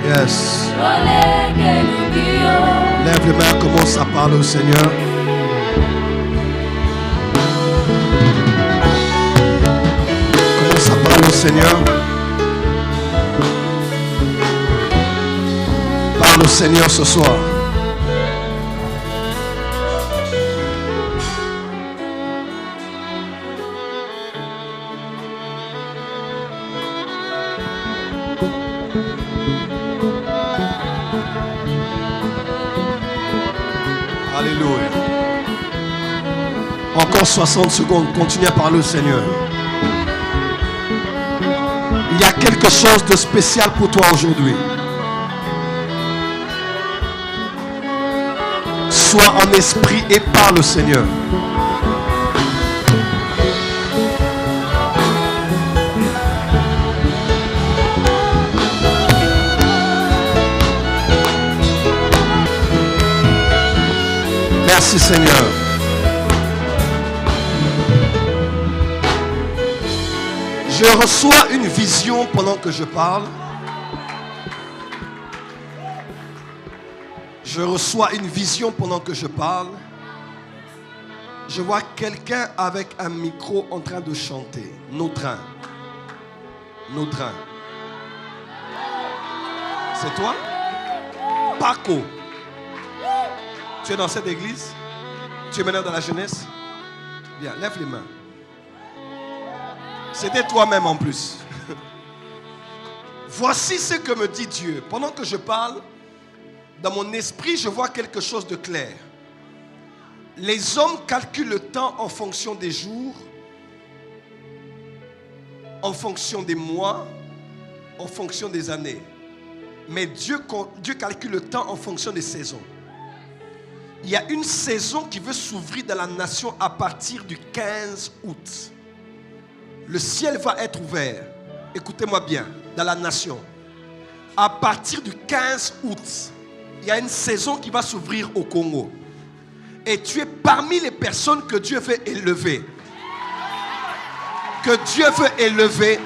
Yes. Lève les mains, commence à parler au Seigneur. Commence à parler au Seigneur. Parle au Seigneur ce soir. Alléluia. Encore 60 secondes. Continuez à parler au Seigneur. Il y a quelque chose de spécial pour toi aujourd'hui. Sois en esprit et parle au Seigneur. Merci Seigneur. Je reçois une vision pendant que je parle. Je reçois une vision pendant que je parle. Je vois quelqu'un avec un micro en train de chanter. Nos trains. Nos trains. C'est toi? Paco. Tu es dans cette église? Tu es maintenant dans la jeunesse? Bien, lève les mains. C'était toi-même en plus. Voici ce que me dit Dieu. Pendant que je parle, dans mon esprit, je vois quelque chose de clair. Les hommes calculent le temps en fonction des jours, en fonction des mois, en fonction des années. Mais Dieu calcule le temps en fonction des saisons. Il y a une saison qui veut s'ouvrir dans la nation à partir du 15 août. Le ciel va être ouvert. Écoutez-moi bien, dans la nation. À partir du 15 août, il y a une saison qui va s'ouvrir au Congo. Et tu es parmi les personnes que Dieu veut élever. Que Dieu veut élever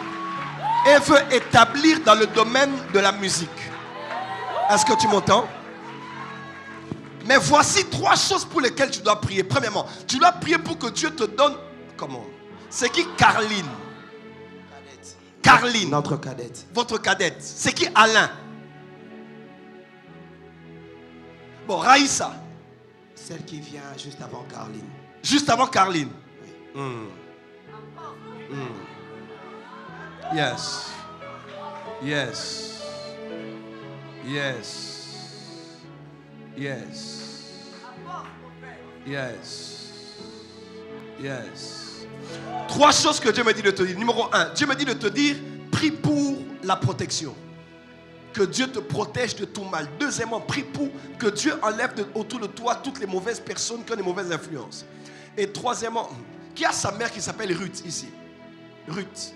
et veut établir dans le domaine de la musique. Est-ce que tu m'entends? Mais voici 3 choses pour lesquelles tu dois prier. Premièrement, tu dois prier pour que Dieu te donne... Comment? C'est qui Carline? Carline. Notre cadette. Votre cadette. C'est qui Alain? Bon, Raïssa. Celle qui vient juste avant Carline. Juste avant Carline. Oui. Yes. Yes. Yes. Yes. Yes. Yes. 3 choses que Dieu me dit de te dire. Numéro 1, Dieu me dit de te dire, prie pour la protection. Que Dieu te protège de tout mal. Deuxièmement, prie pour que Dieu enlève autour de toi toutes les mauvaises personnes qui ont des mauvaises influences. Et troisièmement, qui a sa mère qui s'appelle Ruth ici? Ruth.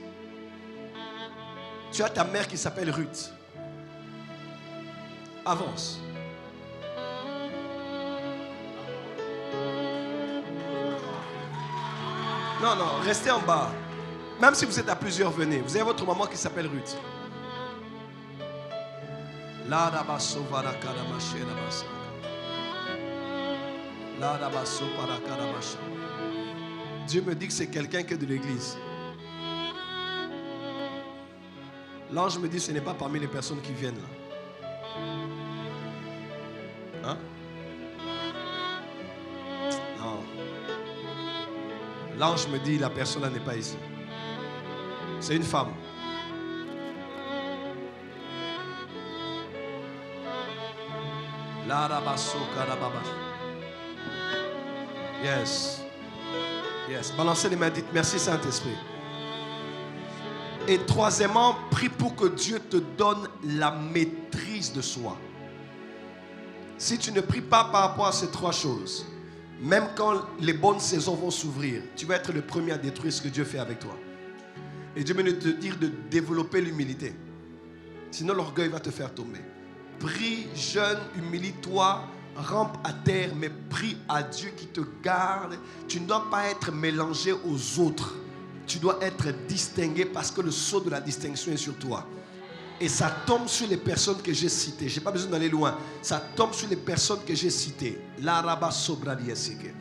Tu as ta mère qui s'appelle Ruth. Avance. Non, non, restez en bas. Même si vous êtes à plusieurs, venez. Vous avez votre maman qui s'appelle Ruth. Dieu me dit que c'est quelqu'un qui est de l'église. L'ange me dit que ce n'est pas parmi les personnes qui viennent là. Hein? Non. L'ange me dit la personne là n'est pas ici. C'est une femme. Yes. Yes. Balancez les mains, dites merci Saint-Esprit. Et troisièmement, prie pour que Dieu te donne la maîtrise de soi. Si tu ne pries pas par rapport à ces 3 choses, même quand les bonnes saisons vont s'ouvrir, tu vas être le premier à détruire ce que Dieu fait avec toi. Et Dieu veut te dire de développer l'humilité. Sinon l'orgueil va te faire tomber. Prie, jeûne, humilie-toi, rampe à terre, mais prie à Dieu qui te garde. Tu ne dois pas être mélangé aux autres. Tu dois être distingué parce que le sceau de la distinction est sur toi. Et ça tombe sur les personnes que j'ai citées. Je n'ai pas besoin d'aller loin. Ça tombe sur les personnes que j'ai citées. L'araba sobradiesike.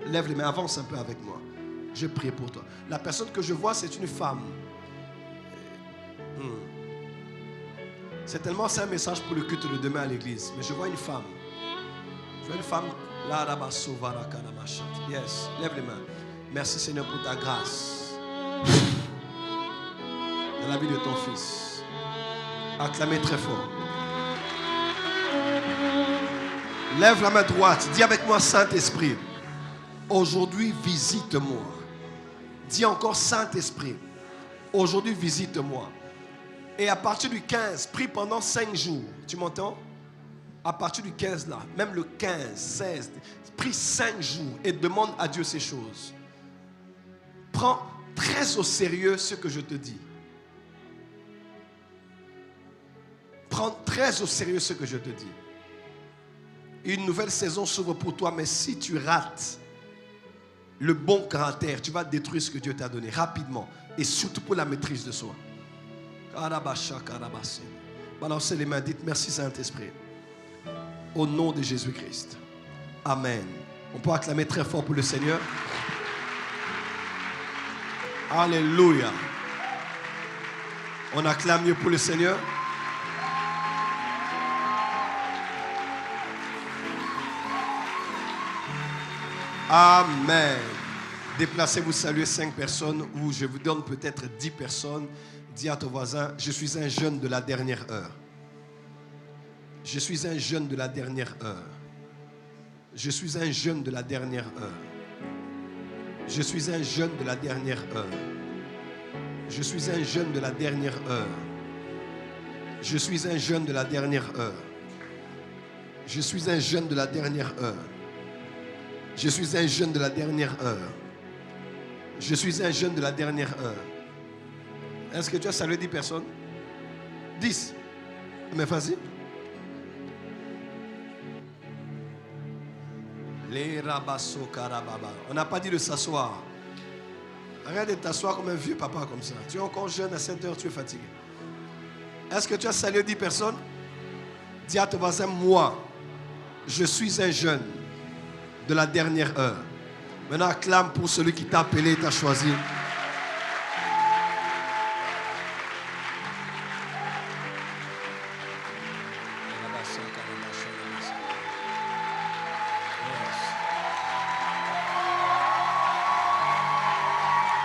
Lève les mains, avance un peu avec moi. Je prie pour toi. La personne que je vois, c'est une femme. C'est un message pour le culte de demain à l'église. Mais je vois une femme. Je vois une femme. L'araba sovarakanamashat. Yes, lève les mains. Merci Seigneur pour ta grâce. Dans la vie de ton fils. Acclamez très fort. Lève la main droite. Dis avec moi, Saint-Esprit. Aujourd'hui, visite-moi. Dis encore, Saint-Esprit. Aujourd'hui, visite-moi. Et à partir du 15, prie pendant 5 jours. Tu m'entends? À partir du 15 là, même le 15, 16, prie 5 jours et demande à Dieu ces choses. Prends très au sérieux ce que je te dis. Prends très au sérieux ce que je te dis. Une nouvelle saison s'ouvre pour toi, mais si tu rates le bon caractère, tu vas détruire ce que Dieu t'a donné rapidement. Et surtout pour la maîtrise de soi. Balancez les mains, dites merci Saint-Esprit. Au nom de Jésus-Christ. Amen. On peut acclamer très fort pour le Seigneur. Alléluia. On acclame mieux pour le Seigneur. Amen. Déplacez-vous, saluez 5 personnes ou je vous donne peut-être 10 personnes. Dis à ton voisin, je suis un jeune de la dernière heure. Je suis un jeune de la dernière heure. Je suis un jeune de la dernière heure. Je suis un jeune de la dernière heure. Je suis un jeune de la dernière heure. Je suis un jeune de la dernière heure. Je suis un jeune de la dernière heure. Je suis un jeune de la dernière heure. Je suis un jeune de la dernière heure. Est-ce que tu as salué 10 personnes? 10. Mais vas-y. Les rabasso karababa. On n'a pas dit de s'asseoir. Arrête de t'asseoir comme un vieux papa comme ça. Tu es encore jeune, à 7 heures, tu es fatigué. Est-ce que tu as salué 10 personnes? Dis à ton voisin, moi, je suis un jeune de la dernière heure. Maintenant, acclame pour celui qui t'a appelé et t'a choisi.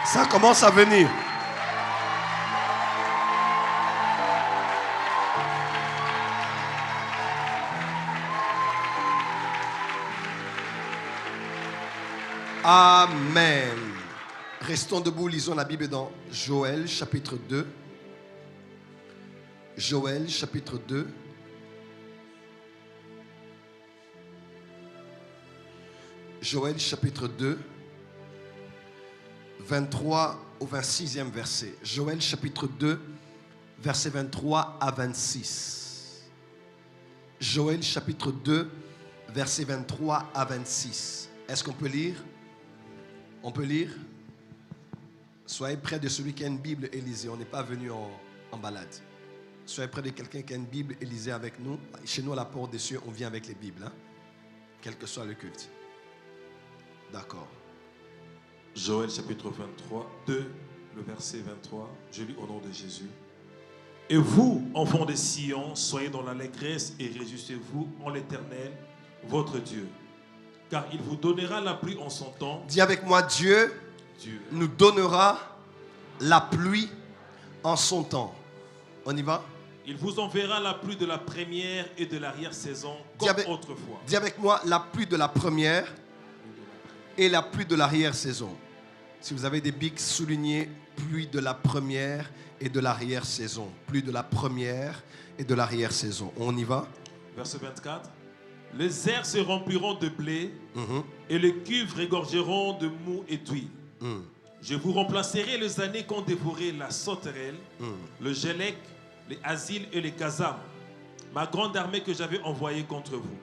Ça commence à venir. Amen. Restons debout, lisons la Bible dans Joël chapitre 2. Joël chapitre 2. Joël chapitre 2. 23 au 26e verset. Joël chapitre 2, verset 23 à 26. Joël chapitre 2, verset 23 à 26. Est-ce qu'on peut lire? On peut lire? Soyez près de celui qui a une Bible et lisez. On n'est pas venu en balade. Soyez près de quelqu'un qui a une Bible et lisez avec nous. Chez nous, à la porte des cieux, on vient avec les Bibles. Hein? Quel que soit le culte. D'accord. Joël chapitre 23, 2, le verset 23, je lis au nom de Jésus. Et vous, enfants de Sion, soyez dans l'allégresse et réjouissez-vous en l'Éternel, votre Dieu. Car il vous donnera la pluie en son temps. Dis avec moi, Dieu nous donnera la pluie en son temps. On y va? Il vous enverra la pluie de la première et de l'arrière-saison comme autrefois. Dis avec moi, la pluie de la première et la pluie de l'arrière-saison. Si vous avez des bics, soulignez pluie de la première et de l'arrière-saison. Pluie de la première et de l'arrière-saison. On y va? Verset 24. Les airs se rempliront de blé et les cuves regorgeront de mou et d'huile. Je vous remplacerai les années qu'ont dévoré la sauterelle, le gélec, les asiles et les kazam, ma grande armée que j'avais envoyée contre vous.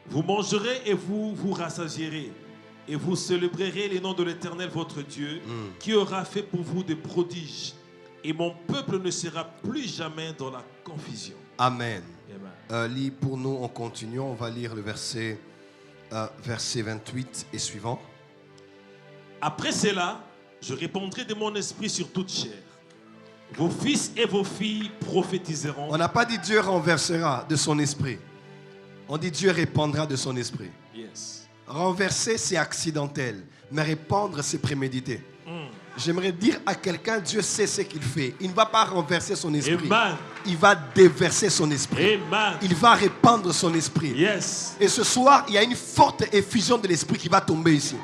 Vous mangerez et vous vous rassasierez. Et vous célébrerez les noms de l'Éternel votre Dieu, qui aura fait pour vous des prodiges et mon peuple ne sera plus jamais dans la confusion. Amen. Amen. Lis pour nous, on continue. On va lire le verset 28 et suivant. Après cela, je répandrai de mon esprit sur toute chair. Vos fils et vos filles prophétiseront. On n'a pas dit Dieu renversera de son esprit. On dit Dieu répandra de son esprit. Yes. Renverser, c'est accidentel. Mais répandre, c'est prémédité. J'aimerais dire à quelqu'un, Dieu sait ce qu'il fait. Il ne va pas renverser son esprit. Amen. Il va déverser son esprit. Amen. Il va répandre son esprit. Yes. Et ce soir, il y a une forte effusion de l'esprit qui va tomber ici.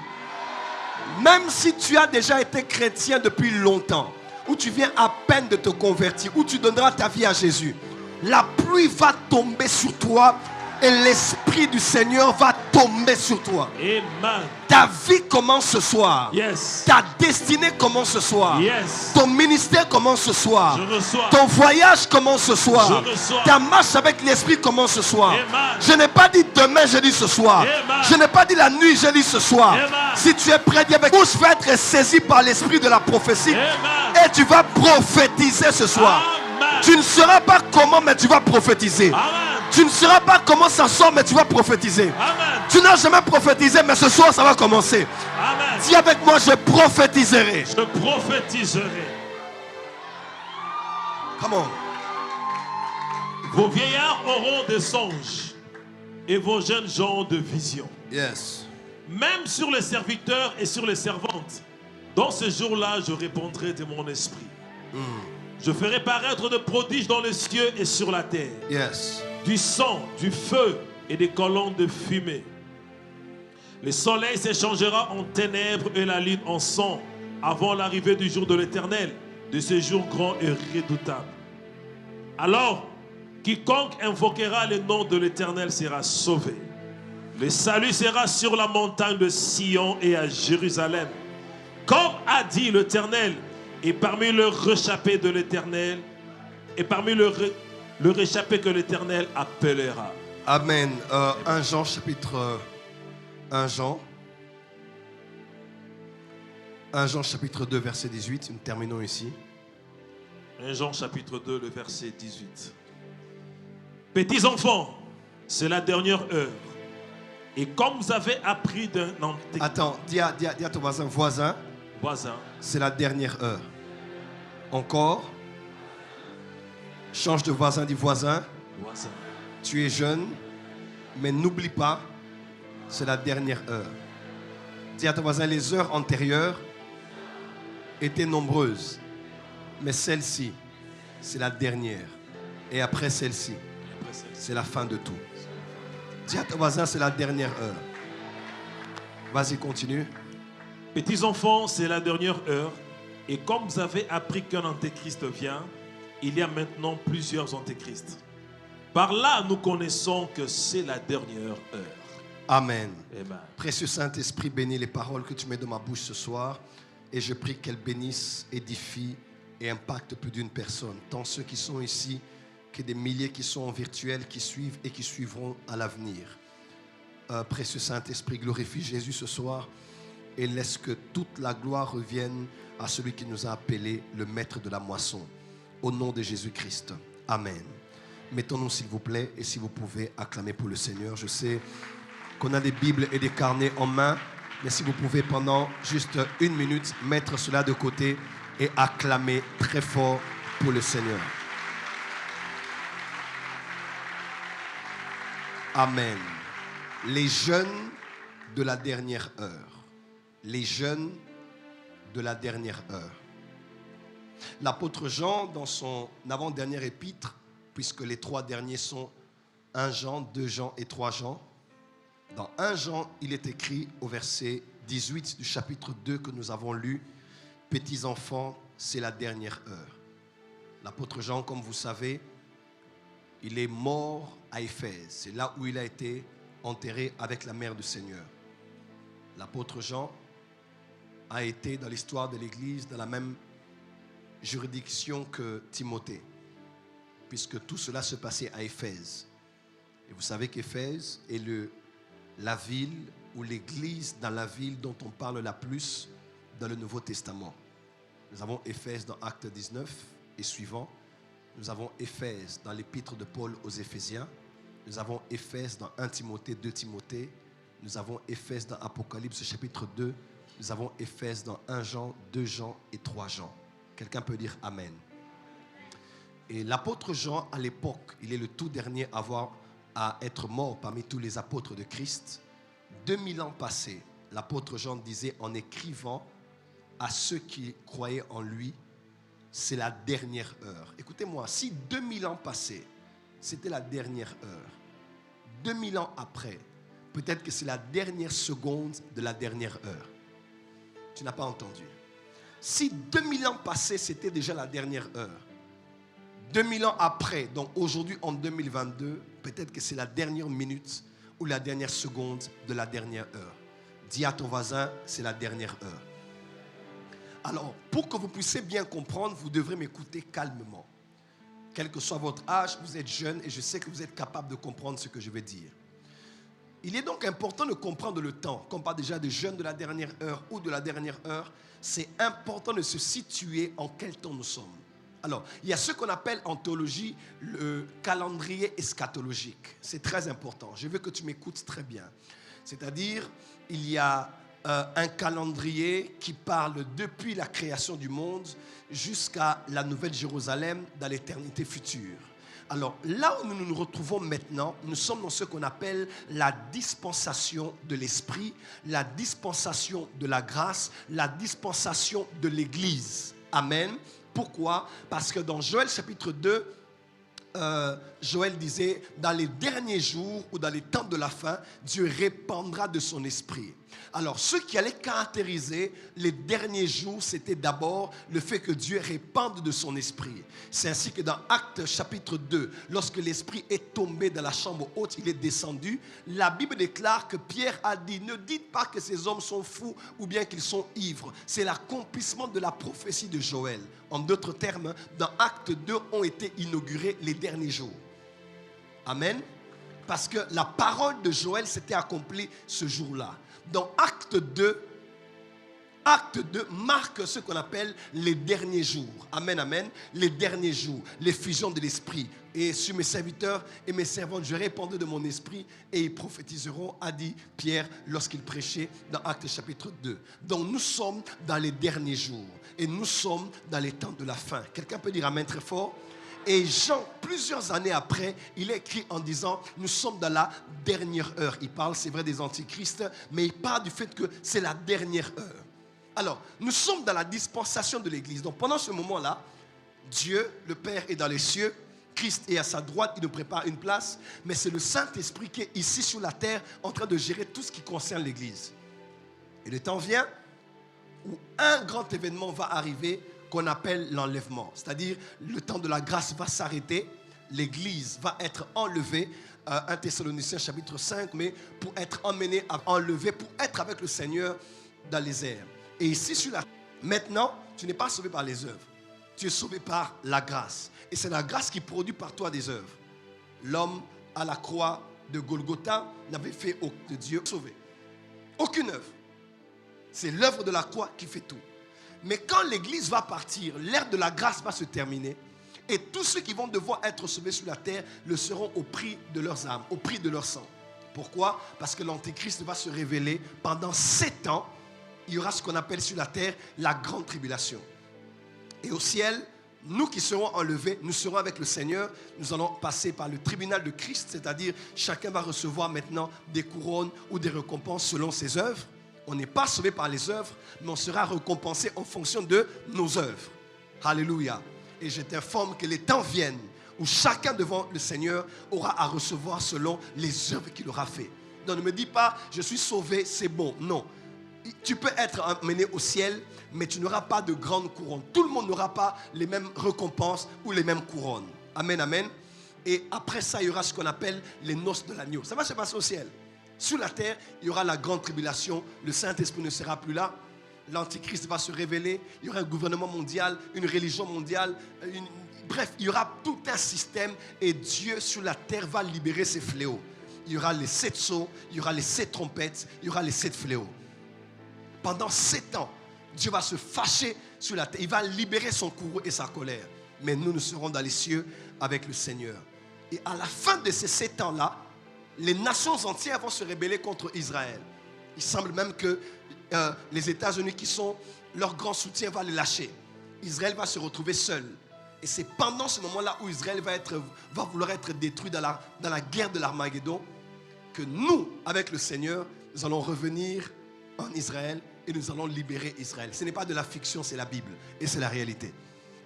Même si tu as déjà été chrétien depuis longtemps, ou tu viens à peine de te convertir, ou tu donneras ta vie à Jésus, la pluie va tomber sur toi et l'esprit du Seigneur va tomber sur toi. Amen. Ta vie commence ce soir. Yes. Ta destinée commence ce soir. Yes. Ton ministère commence ce soir. Je reçois. Ton voyage commence ce soir. Je reçois. Ta marche avec l'esprit commence ce soir. Amen. Je n'ai pas dit demain, je dis ce soir. Amen. Je n'ai pas dit la nuit, je dis ce soir. Amen. Si tu es prêt, dis avec bouche va être saisi par l'esprit de la prophétie. Amen. Et tu vas prophétiser ce soir. Amen. Tu ne sauras pas comment, mais tu vas prophétiser. Amen. Tu ne sauras pas comment ça sort, mais tu vas prophétiser. Amen. Tu n'as jamais prophétisé, mais ce soir, ça va commencer. Amen. Dis avec moi, je prophétiserai. Je prophétiserai. Come on. Vos vieillards auront des songes et vos jeunes gens de visions. Yes. Même sur les serviteurs et sur les servantes, dans ce jour-là, je répondrai de mon esprit. Je ferai paraître de prodiges dans les cieux et sur la terre. Yes. Du sang, du feu et des colonnes de fumée. Le soleil s'échangera en ténèbres et la lune en sang avant l'arrivée du jour de l'Éternel, de ce jour grand et redoutable. Alors, quiconque invoquera le nom de l'Éternel sera sauvé. Le salut sera sur la montagne de Sion et à Jérusalem. Comme a dit l'Éternel, et parmi le réchappé de l'Éternel, et parmi le réchappé que l'Éternel appellera. Amen. 1 Jean chapitre 1 Jean. 1 Jean chapitre 2 verset 18. Nous terminons ici. 1 Jean chapitre 2, le verset 18. Petits enfants, c'est la dernière heure. Et comme vous avez appris d'un antéchrist. Attends, dis à ton voisin, Voisin. c'est la dernière heure. Encore. Change de voisin, dis voisin. Voisin. Tu es jeune, mais n'oublie pas, c'est la dernière heure. Dis à ton voisin, les heures antérieures étaient nombreuses, mais celle-ci, c'est la dernière. Et après celle-ci, c'est la fin de tout. Dis à ton voisin, c'est la dernière heure. Vas-y, continue. Petits enfants, c'est la dernière heure. Et comme vous avez appris qu'un antéchrist vient, il y a maintenant plusieurs antéchrists. Par là, nous connaissons que c'est la dernière heure. Amen. Amen. Précieux Saint-Esprit, bénis les paroles que tu mets dans ma bouche ce soir. Et je prie qu'elles bénissent, édifient et impactent plus d'une personne. Tant ceux qui sont ici que des milliers qui sont en virtuel, qui suivent et qui suivront à l'avenir. Précieux Saint-Esprit, glorifie Jésus ce soir et laisse que toute la gloire revienne à celui qui nous a appelés le maître de la moisson. Au nom de Jésus-Christ. Amen. Mettons-nous s'il vous plaît et si vous pouvez acclamer pour le Seigneur. Je sais qu'on a des Bibles et des carnets en main, mais si vous pouvez pendant juste 1 minute mettre cela de côté et acclamer très fort pour le Seigneur. Amen. Les jeunes de la dernière heure. Les jeunes de la dernière heure. L'apôtre Jean, dans son avant-dernier épître, puisque les 3 derniers sont 1 Jean, 2 Jean et 3 Jean, dans 1 Jean, il est écrit au verset 18 du chapitre 2 que nous avons lu, « Petits enfants, c'est la dernière heure ». L'apôtre Jean, comme vous savez, il est mort à Éphèse. C'est là où il a été enterré avec la mère du Seigneur. L'apôtre Jean a été dans l'histoire de l'Église dans la même juridiction que Timothée, puisque tout cela se passait à Éphèse. Et vous savez qu'Éphèse est la ville ou l'Église dans la ville dont on parle la plus dans le Nouveau Testament. Nous avons Éphèse dans Acte 19 et suivant. Nous avons Éphèse dans l'épître de Paul aux Éphésiens. Nous avons Éphèse dans 1 Timothée, 2 Timothée. Nous avons Éphèse dans Apocalypse chapitre 2. Nous avons Éphèse dans 1 Jean, 2 Jean et 3 Jean. Quelqu'un peut dire Amen. Et l'apôtre Jean, à l'époque, il est le tout dernier à être mort parmi tous les apôtres de Christ. 2000 ans passés, l'apôtre Jean disait en écrivant à ceux qui croyaient en lui, c'est la dernière heure. Écoutez-moi, si 2000 ans passés, c'était la dernière heure, 2000 ans après, peut-être que c'est la dernière seconde de la dernière heure. Tu n'as pas entendu. Si 2000 ans passés, c'était déjà la dernière heure, 2000 ans après, donc aujourd'hui en 2022, peut-être que c'est la dernière minute ou la dernière seconde de la dernière heure. Dis à ton voisin, c'est la dernière heure. Alors, pour que vous puissiez bien comprendre, vous devrez m'écouter calmement. Quel que soit votre âge, vous êtes jeune et je sais que vous êtes capable de comprendre ce que je vais dire. Il est donc important de comprendre le temps. Comme pas déjà des jeunes de la dernière heure ou de la dernière heure, c'est important de se situer en quel temps nous sommes. Alors, il y a ce qu'on appelle en théologie le calendrier eschatologique. C'est très important. Je veux que tu m'écoutes très bien. C'est-à-dire, il y a un calendrier qui parle depuis la création du monde jusqu'à la Nouvelle Jérusalem dans l'éternité future. Alors, là où nous nous retrouvons maintenant, nous sommes dans ce qu'on appelle la dispensation de l'Esprit, la dispensation de la grâce, la dispensation de l'Église. Amen. Pourquoi? Parce que dans Joël chapitre 2, Joël disait, dans les derniers jours ou dans les temps de la fin, Dieu répandra de son esprit. Alors, ce qui allait caractériser les derniers jours, c'était d'abord le fait que Dieu répande de son esprit. C'est ainsi que dans Actes chapitre 2, lorsque l'esprit est tombé dans la chambre haute, il est descendu, la Bible déclare que Pierre a dit, ne dites pas que ces hommes sont fous ou bien qu'ils sont ivres. C'est l'accomplissement de la prophétie de Joël. En d'autres termes, dans Acte 2 ont été inaugurés les derniers jours. Amen. Parce que la parole de Joël s'était accomplie ce jour-là. Dans Acte 2 marque ce qu'on appelle les derniers jours. Amen, amen. Les derniers jours, l'effusion de l'esprit. Et sur mes serviteurs et mes servantes, je répandrai de mon esprit et ils prophétiseront, a dit Pierre lorsqu'il prêchait dans Acte chapitre 2. Donc nous sommes dans les derniers jours et nous sommes dans les temps de la fin. Quelqu'un peut dire amen très fort? Et Jean, plusieurs années après, il écrit en disant, nous sommes dans la dernière heure. Il parle, c'est vrai, des antichrists, mais il parle du fait que c'est la dernière heure. Alors, nous sommes dans la dispensation de l'Église. Donc, pendant ce moment-là, Dieu, le Père, est dans les cieux. Christ est à sa droite, il nous prépare une place. Mais c'est le Saint-Esprit qui est ici sur la terre en train de gérer tout ce qui concerne l'Église. Et le temps vient où un grand événement va arriver qu'on appelle l'enlèvement. C'est-à-dire, le temps de la grâce va s'arrêter, l'Église va être enlevée, 1 Thessaloniciens chapitre 5, mais pour être emmenée, enlevée, pour être avec le Seigneur dans les airs. Et ici, sur la... maintenant, tu n'es pas sauvé par les œuvres, tu es sauvé par la grâce. Et c'est la grâce qui produit par toi des œuvres. L'homme à la croix de Golgotha n'avait fait de Dieu sauvé. Aucune œuvre. C'est l'œuvre de la croix qui fait tout. Mais quand l'Église va partir, l'ère de la grâce va se terminer et tous ceux qui vont devoir être sauvés sur la terre le seront au prix de leurs âmes, au prix de leur sang. Pourquoi? Parce que l'Antéchrist va se révéler pendant 7 ans. Il y aura ce qu'on appelle sur la terre la grande tribulation. Et au ciel, nous qui serons enlevés, nous serons avec le Seigneur. Nous allons passer par le tribunal de Christ, c'est-à-dire chacun va recevoir maintenant des couronnes ou des récompenses selon ses œuvres. On n'est pas sauvé par les œuvres, mais on sera récompensé en fonction de nos œuvres. Alléluia. Et je t'informe que les temps viennent où chacun devant le Seigneur aura à recevoir selon les œuvres qu'il aura fait. Donc ne me dis pas, je suis sauvé, c'est bon. Non. Tu peux être emmené au ciel, mais tu n'auras pas de grande couronne. Tout le monde n'aura pas les mêmes récompenses ou les mêmes couronnes. Amen, amen. Et après ça, il y aura ce qu'on appelle les noces de l'agneau. Ça va se passer au ciel. Sur la terre, il y aura la grande tribulation. Le Saint-Esprit ne sera plus là. L'Antichrist va se révéler. Il y aura un gouvernement mondial, une religion mondiale. Bref, il y aura tout un système. Et Dieu sur la terre va libérer ses fléaux. Il y aura les 7 sceaux, il y aura les 7 trompettes, il y aura les 7 fléaux. Pendant 7 ans, Dieu va se fâcher sur la terre. Il va libérer son courroux et sa colère. Mais nous serons dans les cieux avec le Seigneur. Et à la fin de ces 7 ans-là, les nations entières vont se rebeller contre Israël. Il semble même que les États-Unis, qui sont leur grand soutien, va les lâcher. Israël va se retrouver seul. Et c'est pendant ce moment-là où Israël va vouloir être détruit dans la guerre de l'Armageddon, que nous, avec le Seigneur, nous allons revenir en Israël et nous allons libérer Israël. Ce n'est pas de la fiction, c'est la Bible et c'est la réalité.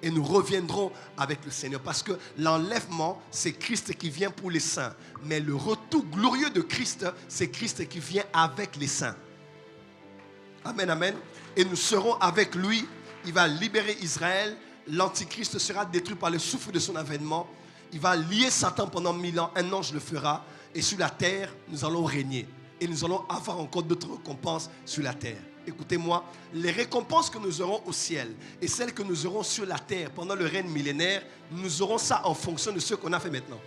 Et nous reviendrons avec le Seigneur, parce que l'enlèvement, c'est Christ qui vient pour les saints. Mais le retour glorieux de Christ, c'est Christ qui vient avec les saints. Amen, amen. Et nous serons avec lui. Il va libérer Israël. L'Antichrist sera détruit par le souffle de son avènement. Il va lier Satan pendant 1000 ans. Un ange le fera. Et sur la terre, nous allons régner. Et nous allons avoir encore d'autres récompenses sur la terre. Écoutez-moi, les récompenses que nous aurons au ciel et celles que nous aurons sur la terre pendant le règne millénaire, nous aurons ça en fonction de ce qu'on a fait maintenant.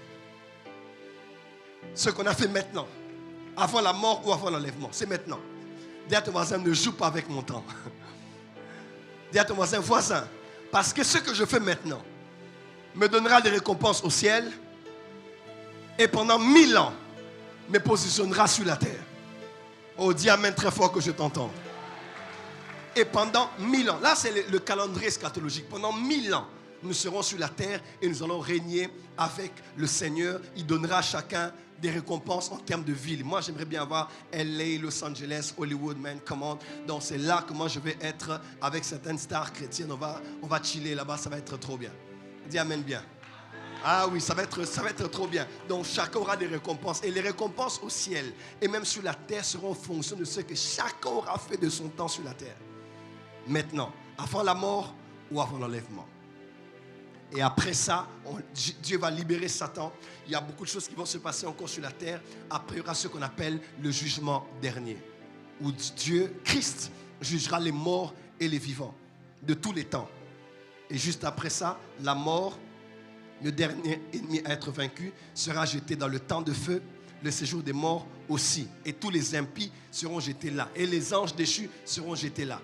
Ce qu'on a fait maintenant. Avant la mort ou avant l'enlèvement. C'est maintenant. Dis à ton voisin, ne joue pas avec mon temps. Dis à ton voisin, parce que ce que je fais maintenant me donnera des récompenses au ciel et pendant 1000 ans me positionnera sur la terre. Oh, dis amen très fort que je t'entende. Et pendant 1000 ans, là c'est le calendrier eschatologique. Pendant 1000 ans, nous serons sur la terre et nous allons régner avec le Seigneur. Il donnera à chacun des récompenses en termes de ville. Moi, j'aimerais bien avoir LA, Los Angeles, Hollywood, man, come on. Donc, c'est là que moi, je vais être avec certaines stars chrétiennes. On va chiller là-bas, ça va être trop bien. Dis amen bien. Ah oui, ça va être trop bien. Donc, chacun aura des récompenses. Et les récompenses au ciel et même sur la terre seront en fonction de ce que chacun aura fait de son temps sur la terre. Maintenant, avant la mort ou avant l'enlèvement. Et après ça, Dieu va libérer Satan. Il y a beaucoup de choses qui vont se passer encore sur la terre. Après, il y aura ce qu'on appelle le jugement dernier. Où Dieu, Christ, jugera les morts et les vivants de tous les temps. Et juste après ça, la mort, le dernier ennemi à être vaincu, sera jeté dans le temps de feu. Le séjour des morts aussi. Et tous les impies seront jetés là. Et les anges déchus seront jetés là.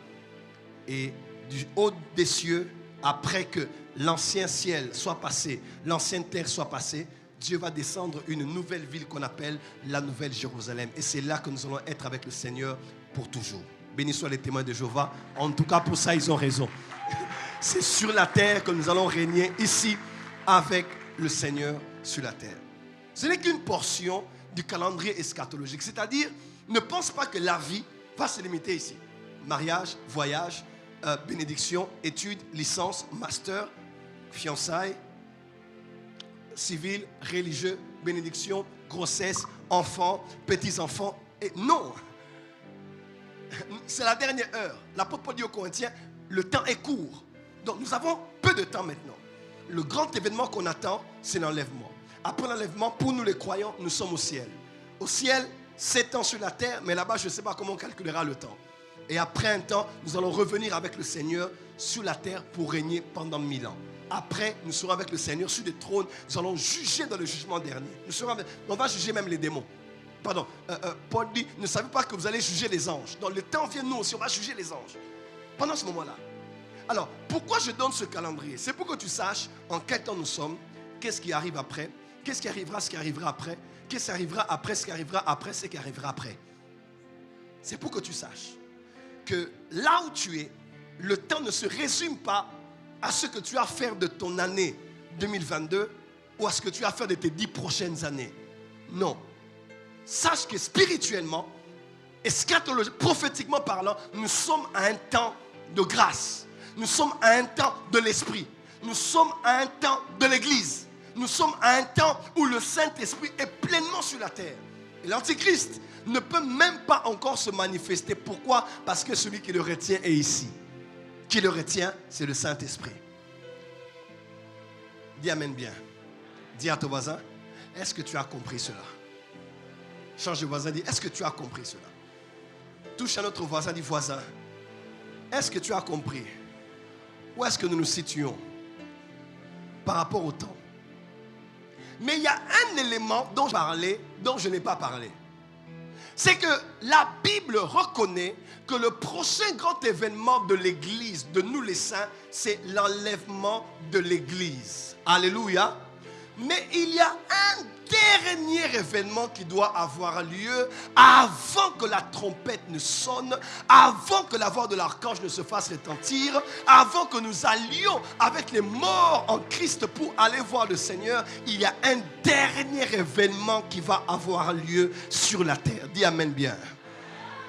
Et du haut des cieux, après que l'ancien ciel soit passé, l'ancienne terre soit passée, Dieu va descendre une nouvelle ville qu'on appelle la Nouvelle Jérusalem. Et c'est là que nous allons être avec le Seigneur pour toujours. Bénis soient les témoins de Jéhovah. En tout cas, pour ça, ils ont raison. C'est sur la terre que nous allons régner ici avec le Seigneur sur la terre. Ce n'est qu'une portion du calendrier eschatologique. C'est-à-dire, ne pense pas que la vie va se limiter ici. Mariage, voyage, bénédiction, études, licence, master, fiançailles, civil, religieux, bénédiction, grossesse, enfants, petits-enfants. Et non, c'est la dernière heure. L'apôtre Paul dit aux Corinthiens, le temps est court. Donc nous avons peu de temps maintenant. Le grand événement qu'on attend, c'est l'enlèvement. Après l'enlèvement, pour nous les croyants, nous sommes au ciel. Au ciel, 7 ans sur la terre, mais là-bas, je ne sais pas comment on calculera le temps. Et après un temps, nous allons revenir avec le Seigneur sur la terre pour régner pendant 1000 ans. Après, nous serons avec le Seigneur sur des trônes. Nous allons juger dans le jugement dernier. On va juger même les démons. Pardon, Paul dit, ne savez pas que vous allez juger les anges. Dans le temps vient, nous aussi, on va juger les anges. Pendant ce moment-là. Alors, pourquoi je donne ce calendrier? C'est pour que tu saches en quel temps nous sommes, qu'est-ce qui arrive après, qu'est-ce qui arrivera, ce qui arrivera après, qu'est-ce qui arrivera après, ce qui arrivera après, ce qui arrivera après. C'est pour que tu saches que là où tu es, le temps ne se résume pas à ce que tu as à faire de ton année 2022 ou à ce que tu as à faire de tes 10 prochaines années. Non. Sache que spirituellement, eschatologiquement, prophétiquement parlant, nous sommes à un temps de grâce. Nous sommes à un temps de l'Esprit. Nous sommes à un temps de l'Église. Nous sommes à un temps où le Saint-Esprit est pleinement sur la terre. Et l'Antichrist ne peut même pas encore se manifester. Pourquoi? Parce que celui qui le retient est ici. Qui le retient, c'est le Saint-Esprit. Dis amen bien. Dis à ton voisin, est-ce que tu as compris cela? Change de voisin, dis, est-ce que tu as compris cela? Touche à notre voisin, dis, voisin, est-ce que tu as compris? Où est-ce que nous nous situons par rapport au temps? Mais il y a un élément dont je parlais, dont je n'ai pas parlé. c'est que la Bible reconnaît que le prochain grand événement de l'Église, de nous les saints, c'est l'enlèvement de l'Église. Alléluia. Mais il y a un dernier événement qui doit avoir lieu avant que la trompette ne sonne, avant que la voix de l'archange ne se fasse retentir, avant que nous allions avec les morts en Christ pour aller voir le Seigneur. Il y a un dernier événement qui va avoir lieu sur la terre. Dis amen bien.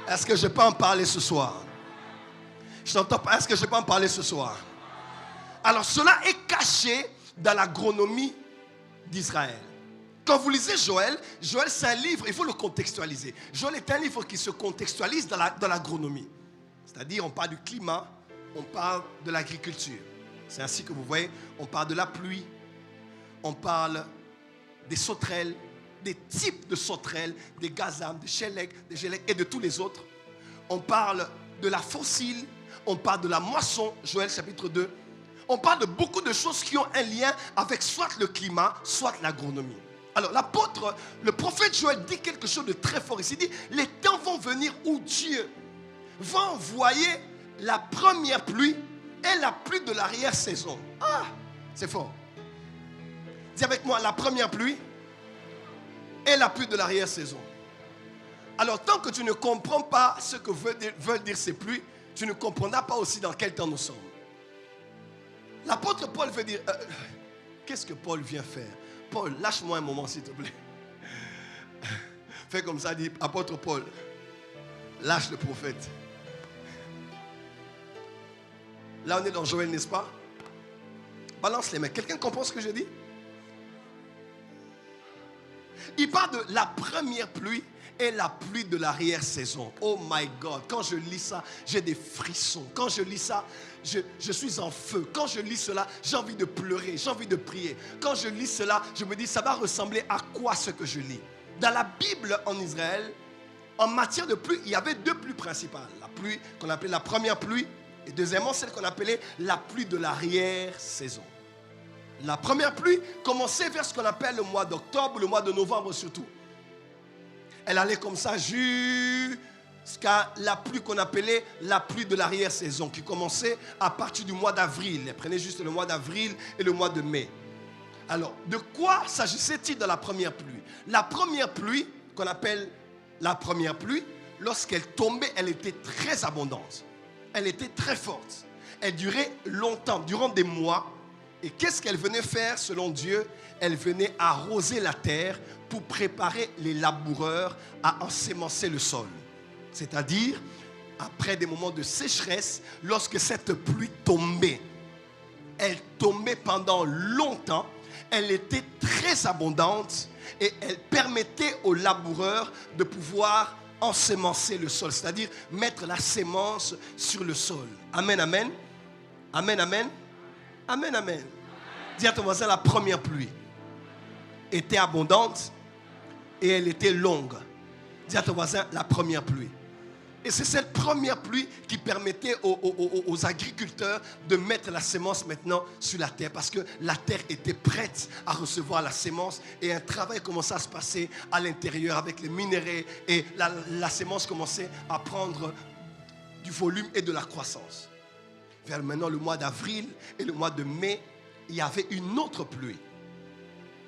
Est-ce que je peux en parler ce soir? Je t'entends pas. Est-ce que je peux en parler ce soir? Alors cela est caché dans l'agronomie d'Israël. Quand vous lisez Joël, Joël c'est un livre, il faut le contextualiser. Joël est un livre qui se contextualise dans l'agronomie. C'est-à-dire on parle du climat, on parle de l'agriculture. C'est ainsi que vous voyez, on parle de la pluie, on parle des sauterelles, des types de sauterelles, des gazam, des chélèques et de tous les autres. On parle de la fossile, on parle de la moisson, Joël chapitre 2. On parle de beaucoup de choses qui ont un lien avec soit le climat, soit l'agronomie. Alors l'apôtre, le prophète Joël dit quelque chose de très fort ici. Il dit, les temps vont venir où Dieu va envoyer la première pluie et la pluie de l'arrière-saison. Ah, c'est fort. Dis avec moi, la première pluie et la pluie de l'arrière-saison. Alors tant que tu ne comprends pas ce que veulent dire ces pluies, tu ne comprendras pas aussi dans quel temps nous sommes. L'apôtre Paul veut dire, qu'est-ce que Paul vient faire? Paul, lâche-moi un moment s'il te plaît. Fais comme ça, dit apôtre Paul, lâche le prophète. Là on est dans Joël, n'est-ce pas? Balance les mains. Quelqu'un comprend ce que je dis? Il parle de la première pluie et la pluie de l'arrière-saison. Oh my God, quand je lis ça, j'ai des frissons. Quand je lis ça, je suis en feu. Quand je lis cela, j'ai envie de pleurer, j'ai envie de prier. Quand je lis cela, je me dis, ça va ressembler à quoi ce que je lis? Dans la Bible en Israël, en matière de pluie, il y avait deux pluies principales. La pluie qu'on appelait la première pluie et deuxièmement, celle qu'on appelait la pluie de l'arrière-saison. La première pluie commençait vers ce qu'on appelle le mois d'octobre, le mois de novembre surtout. Elle allait comme ça jusqu'à la pluie qu'on appelait la pluie de l'arrière-saison, qui commençait à partir du mois d'avril. Elle prenait juste le mois d'avril et le mois de mai. Alors, de quoi s'agissait-il dans la première pluie? La première pluie, qu'on appelle la première pluie, lorsqu'elle tombait, elle était très abondante. Elle était très forte. Elle durait longtemps, durant des mois. Et qu'est-ce qu'elle venait faire selon Dieu? Elle venait arroser la terre pour préparer les laboureurs à ensemencer le sol. C'est-à-dire, après des moments de sécheresse, lorsque cette pluie tombait, elle tombait pendant longtemps, elle était très abondante et elle permettait aux laboureurs de pouvoir ensemencer le sol, c'est-à-dire mettre la sémence sur le sol. Amen, amen. Amen, amen. Amen, amen. Dis à ton voisin, la première pluie était abondante et elle était longue. Dis à ton voisin, la première pluie. Et c'est cette première pluie qui permettait aux agriculteurs de mettre la sémence maintenant sur la terre, parce que la terre était prête à recevoir la sémence et un travail commençait à se passer à l'intérieur avec les minéraux et la sémence commençait à prendre du volume et de la croissance. Vers maintenant le mois d'avril et le mois de mai, il y avait une autre pluie.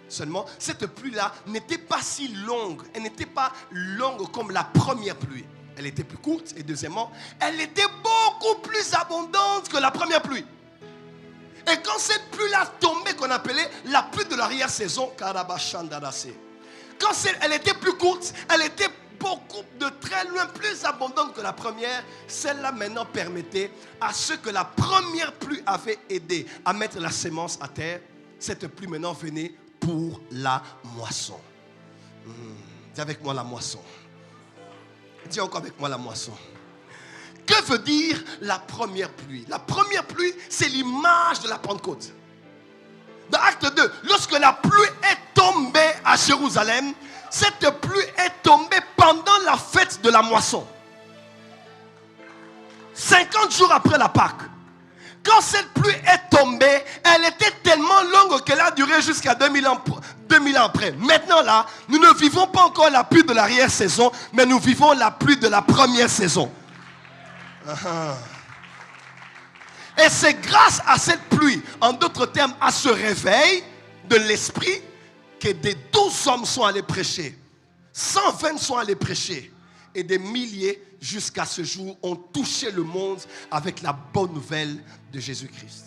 Seulement, cette pluie-là n'était pas si longue. Elle n'était pas longue comme la première pluie. Elle était plus courte. Et deuxièmement, elle était beaucoup plus abondante que la première pluie. Et quand cette pluie-là tombait, qu'on appelait la pluie de l'arrière-saison, quand elle était plus courte, elle était beaucoup de très loin plus abondante que la première. Celle-là maintenant permettait à ceux que la première pluie avait aidé à mettre la sémence à terre. Cette pluie maintenant venait pour la moisson. Dis avec moi la moisson. Dis encore avec moi la moisson. Que veut dire la première pluie? La première pluie, c'est l'image de la Pentecôte. Dans Acte 2, lorsque la pluie est tombée à Jérusalem, cette pluie est tombée pendant la fête de la moisson. 50 jours après la Pâque. Quand cette pluie est tombée, elle était tellement longue qu'elle a duré jusqu'à 2000 ans là après. Maintenant là, nous ne vivons pas encore la pluie de l'arrière-saison, mais nous vivons la pluie de la première saison. Et c'est grâce à cette pluie, en d'autres termes, à ce réveil de l'esprit, que des 12 hommes sont allés prêcher. 120 sont allés prêcher. Et des milliers, jusqu'à ce jour, ont touché le monde avec la bonne nouvelle de Jésus-Christ.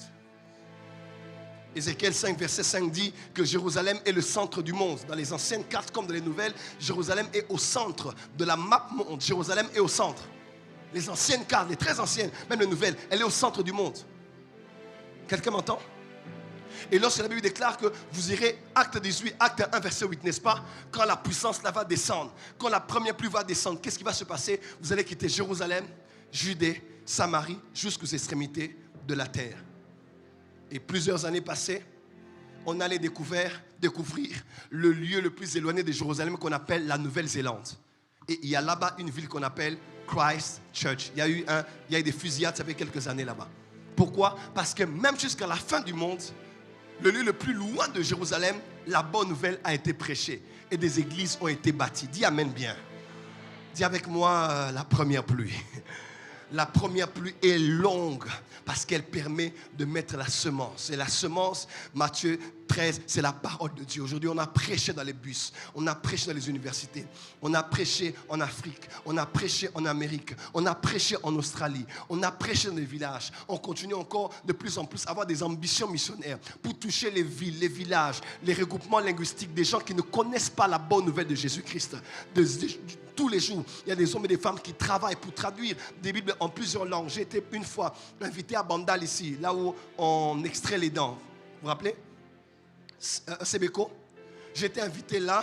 Ézéchiel 5, verset 5 dit que Jérusalem est le centre du monde. Dans les anciennes cartes comme dans les nouvelles, Jérusalem est au centre de la map monde. Jérusalem est au centre. Les anciennes cartes, les très anciennes, même les nouvelles, elle est au centre du monde. Quelqu'un m'entend? Et lorsque la Bible déclare que vous irez, acte 18, acte 1, verset 8, n'est-ce pas? Quand la puissance là va descendre, quand la première pluie va descendre, qu'est-ce qui va se passer? Vous allez quitter Jérusalem, Judée, Samarie, jusqu'aux extrémités de la terre. Et plusieurs années passées, on allait découvrir le lieu le plus éloigné de Jérusalem qu'on appelle la Nouvelle-Zélande. Et il y a là-bas une ville qu'on appelle Christchurch. Il y a eu des fusillades, ça fait quelques années là-bas. Pourquoi? Parce que même jusqu'à la fin du monde, le lieu le plus loin de Jérusalem, la bonne nouvelle a été prêchée. Et des églises ont été bâties. Dis amen bien. Dis avec moi la première pluie. La première pluie est longue parce qu'elle permet de mettre la semence. Et la semence, Matthieu 13, c'est la parole de Dieu. Aujourd'hui, on a prêché dans les bus, on a prêché dans les universités, on a prêché en Afrique, on a prêché en Amérique, on a prêché en Australie, on a prêché dans les villages. On continue encore de plus en plus à avoir des ambitions missionnaires pour toucher les villes, les villages, les regroupements linguistiques, des gens qui ne connaissent pas la bonne nouvelle de Jésus-Christ. Tous les jours, il y a des hommes et des femmes qui travaillent pour traduire des Bibles en plusieurs langues. J'ai été une fois invité à Bandal ici, là où on extrait les dents. Vous vous rappelez? Sebeko. J'ai été invité là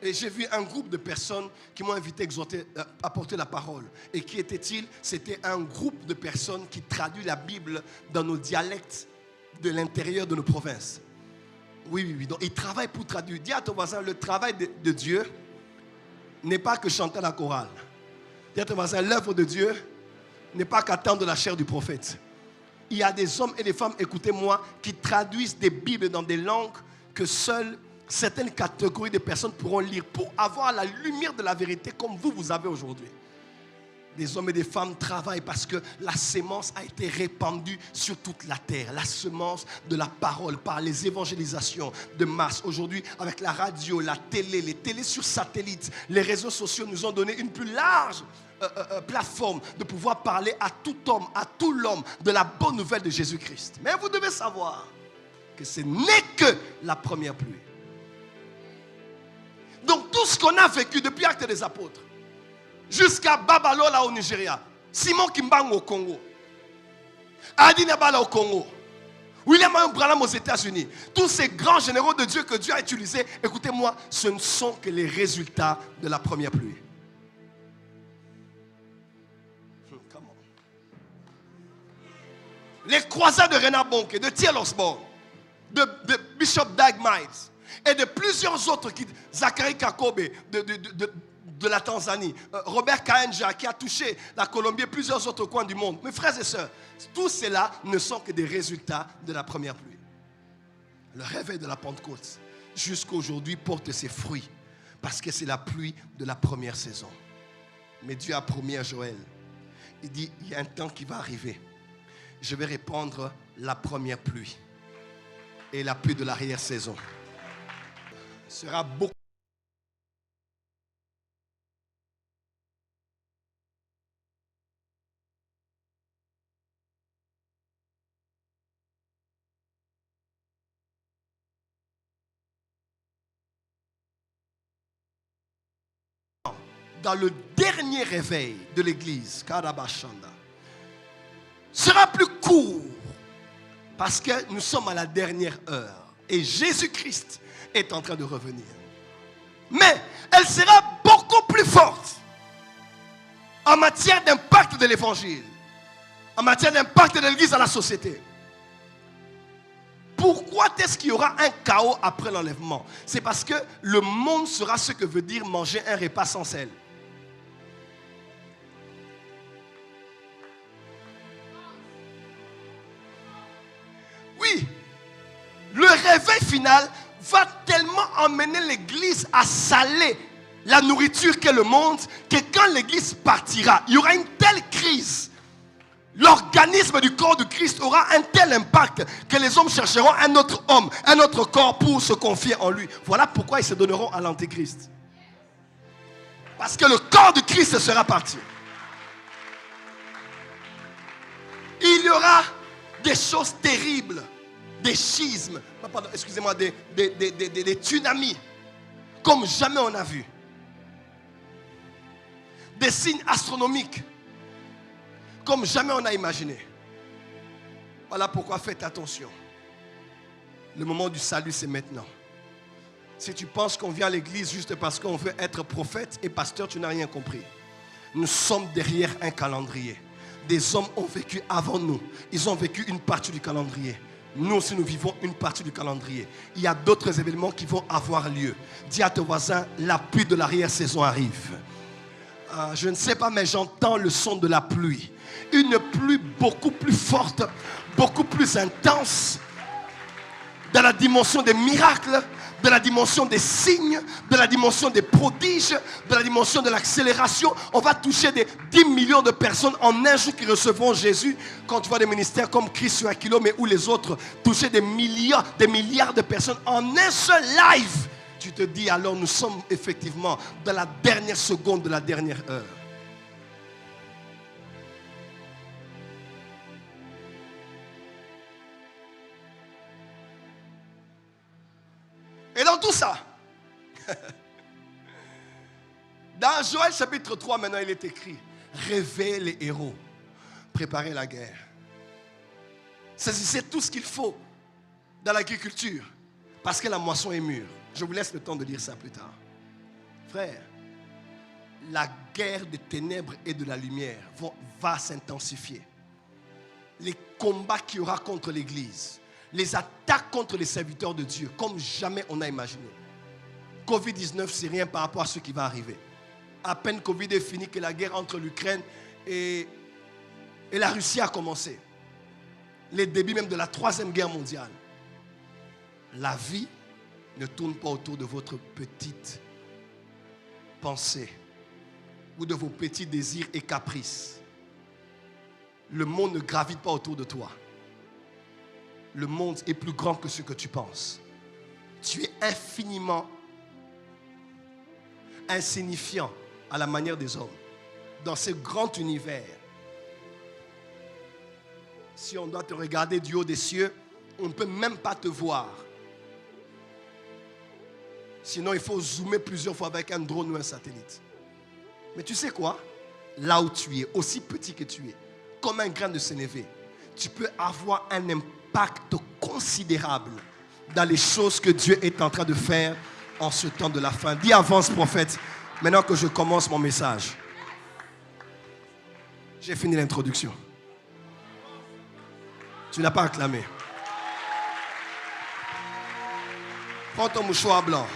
et j'ai vu un groupe de personnes qui m'ont invité, exhorté, à porter la parole. Et qui était-il? C'était un groupe de personnes qui traduit la Bible dans nos dialectes de l'intérieur de nos provinces. Oui. Donc ils travaillent pour traduire. Dis à ton voisin, le travail de Dieu n'est pas que chanter la chorale. Dis à ton voisin, l'œuvre de Dieu n'est pas qu'attendre la chair du prophète. Il y a des hommes et des femmes, écoutez-moi, qui traduisent des Bibles dans des langues que seules certaines catégories de personnes pourront lire pour avoir la lumière de la vérité comme vous avez aujourd'hui. Des hommes et des femmes travaillent parce que la sémence a été répandue sur toute la terre. La semence de la parole par les évangélisations de masse. Aujourd'hui, avec la radio, la télé, les télés sur satellite, les réseaux sociaux nous ont donné une plus large plateforme de pouvoir parler à tout homme, à tout l'homme de la bonne nouvelle de Jésus-Christ. Mais vous devez savoir que ce n'est que la première pluie. Donc tout ce qu'on a vécu depuis Actes des Apôtres, jusqu'à Babalola au Nigeria, Simon Kimbangu au Congo, Adi Nabala au Congo, William Branham aux États-Unis, tous ces grands généraux de Dieu que Dieu a utilisés, écoutez-moi, ce ne sont que les résultats de la première pluie. Les croisades de Reinhard Bonnke, de T.L. Osborne, de Bishop Dag Miles et de plusieurs autres, Zachary Kakobe de la Tanzanie, Robert Kaenja qui a touché la Colombie et plusieurs autres coins du monde. Mes frères et sœurs, tout cela ne sont que des résultats de la première pluie. Le réveil de la Pentecôte jusqu'à aujourd'hui porte ses fruits parce que c'est la pluie de la première saison. Mais Dieu a promis à Joël, il dit, il y a un temps qui va arriver. Je vais répandre la première pluie et la pluie de l'arrière-saison. Ce sera beaucoup. Dans le dernier réveil de l'église, Karabashanda, sera plus court parce que nous sommes à la dernière heure et Jésus-Christ est en train de revenir. Mais elle sera beaucoup plus forte en matière d'impact de l'évangile, en matière d'impact de l'église dans la société. Pourquoi est-ce qu'il y aura un chaos après l'enlèvement? C'est parce que le monde sera ce que veut dire manger un repas sans sel. Oui, le réveil final va tellement emmener l'église à saler la nourriture qu'est le monde, que quand l'église partira, il y aura une telle crise. L'organisme du corps de Christ aura un tel impact que les hommes chercheront un autre homme, un autre corps pour se confier en lui. Voilà pourquoi ils se donneront à l'antéchrist. Parce que le corps de Christ sera parti. Il y aura des choses terribles, des schismes, pardon, excusez-moi, des tsunamis, comme jamais on a vu. Des signes astronomiques, comme jamais on a imaginé. Voilà pourquoi faites attention. Le moment du salut, c'est maintenant. Si tu penses qu'on vient à l'église juste parce qu'on veut être prophète et pasteur, tu n'as rien compris. Nous sommes derrière un calendrier. Des hommes ont vécu avant nous. Ils ont vécu une partie du calendrier. Nous aussi, nous vivons une partie du calendrier. Il y a d'autres événements qui vont avoir lieu. Dis à ton voisin, la pluie de l'arrière-saison arrive. Je ne sais pas, mais j'entends le son de la pluie. Une pluie beaucoup plus forte, beaucoup plus intense, dans la dimension des miracles, de la dimension des signes, de la dimension des prodiges, de la dimension de l'accélération. On va toucher des 10 millions de personnes en un jour qui recevront Jésus. Quand tu vois des ministères comme Christ sur un kilo, mais où les autres toucher des milliards de personnes en un seul live. Tu te dis alors nous sommes effectivement dans la dernière seconde de la dernière heure. Et dans tout ça, dans Joël chapitre 3, maintenant il est écrit, rêvez les héros, préparez la guerre. Saisissez tout ce qu'il faut dans l'agriculture, parce que la moisson est mûre. Je vous laisse le temps de lire ça plus tard. Frère, la guerre des ténèbres et de la lumière va s'intensifier. Les combats qu'il y aura contre l'Église, les attaques contre les serviteurs de Dieu, comme jamais on a imaginé. Covid-19, c'est rien par rapport à ce qui va arriver. À peine Covid est fini, que la guerre entre l'Ukraine et la Russie a commencé. Les débuts même de la 3e guerre mondiale. La vie ne tourne pas autour de votre petite pensée ou de vos petits désirs et caprices. Le monde ne gravite pas autour de toi. Le monde est plus grand que ce que tu penses. Tu es infiniment insignifiant à la manière des hommes. Dans ce grand univers, si on doit te regarder du haut des cieux, on ne peut même pas te voir. Sinon, il faut zoomer plusieurs fois avec un drone ou un satellite. Mais tu sais quoi? Là où tu es, aussi petit que tu es, comme un grain de sénévé, tu peux avoir un impact considérable dans les choses que Dieu est en train de faire en ce temps de la fin. Dis avance, prophète, maintenant que je commence mon message. J'ai fini l'introduction. Tu n'as pas acclamé. Prends ton mouchoir blanc.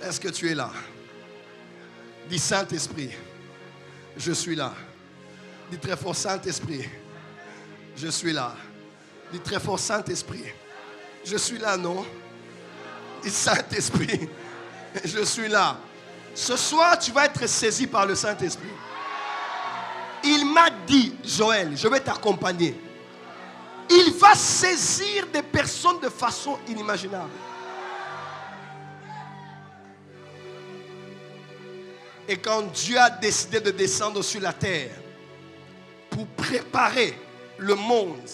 Est-ce que tu es là? Dis Saint-Esprit, je suis là. Dis très fort Saint-Esprit, je suis là. Dis très fort Saint-Esprit, je suis là, non? Dis Saint-Esprit, je suis là. Ce soir, tu vas être saisi par le Saint-Esprit. Il m'a dit, Joël, je vais t'accompagner. Il va saisir des personnes de façon inimaginable. Et quand Dieu a décidé de descendre sur la terre pour préparer le monde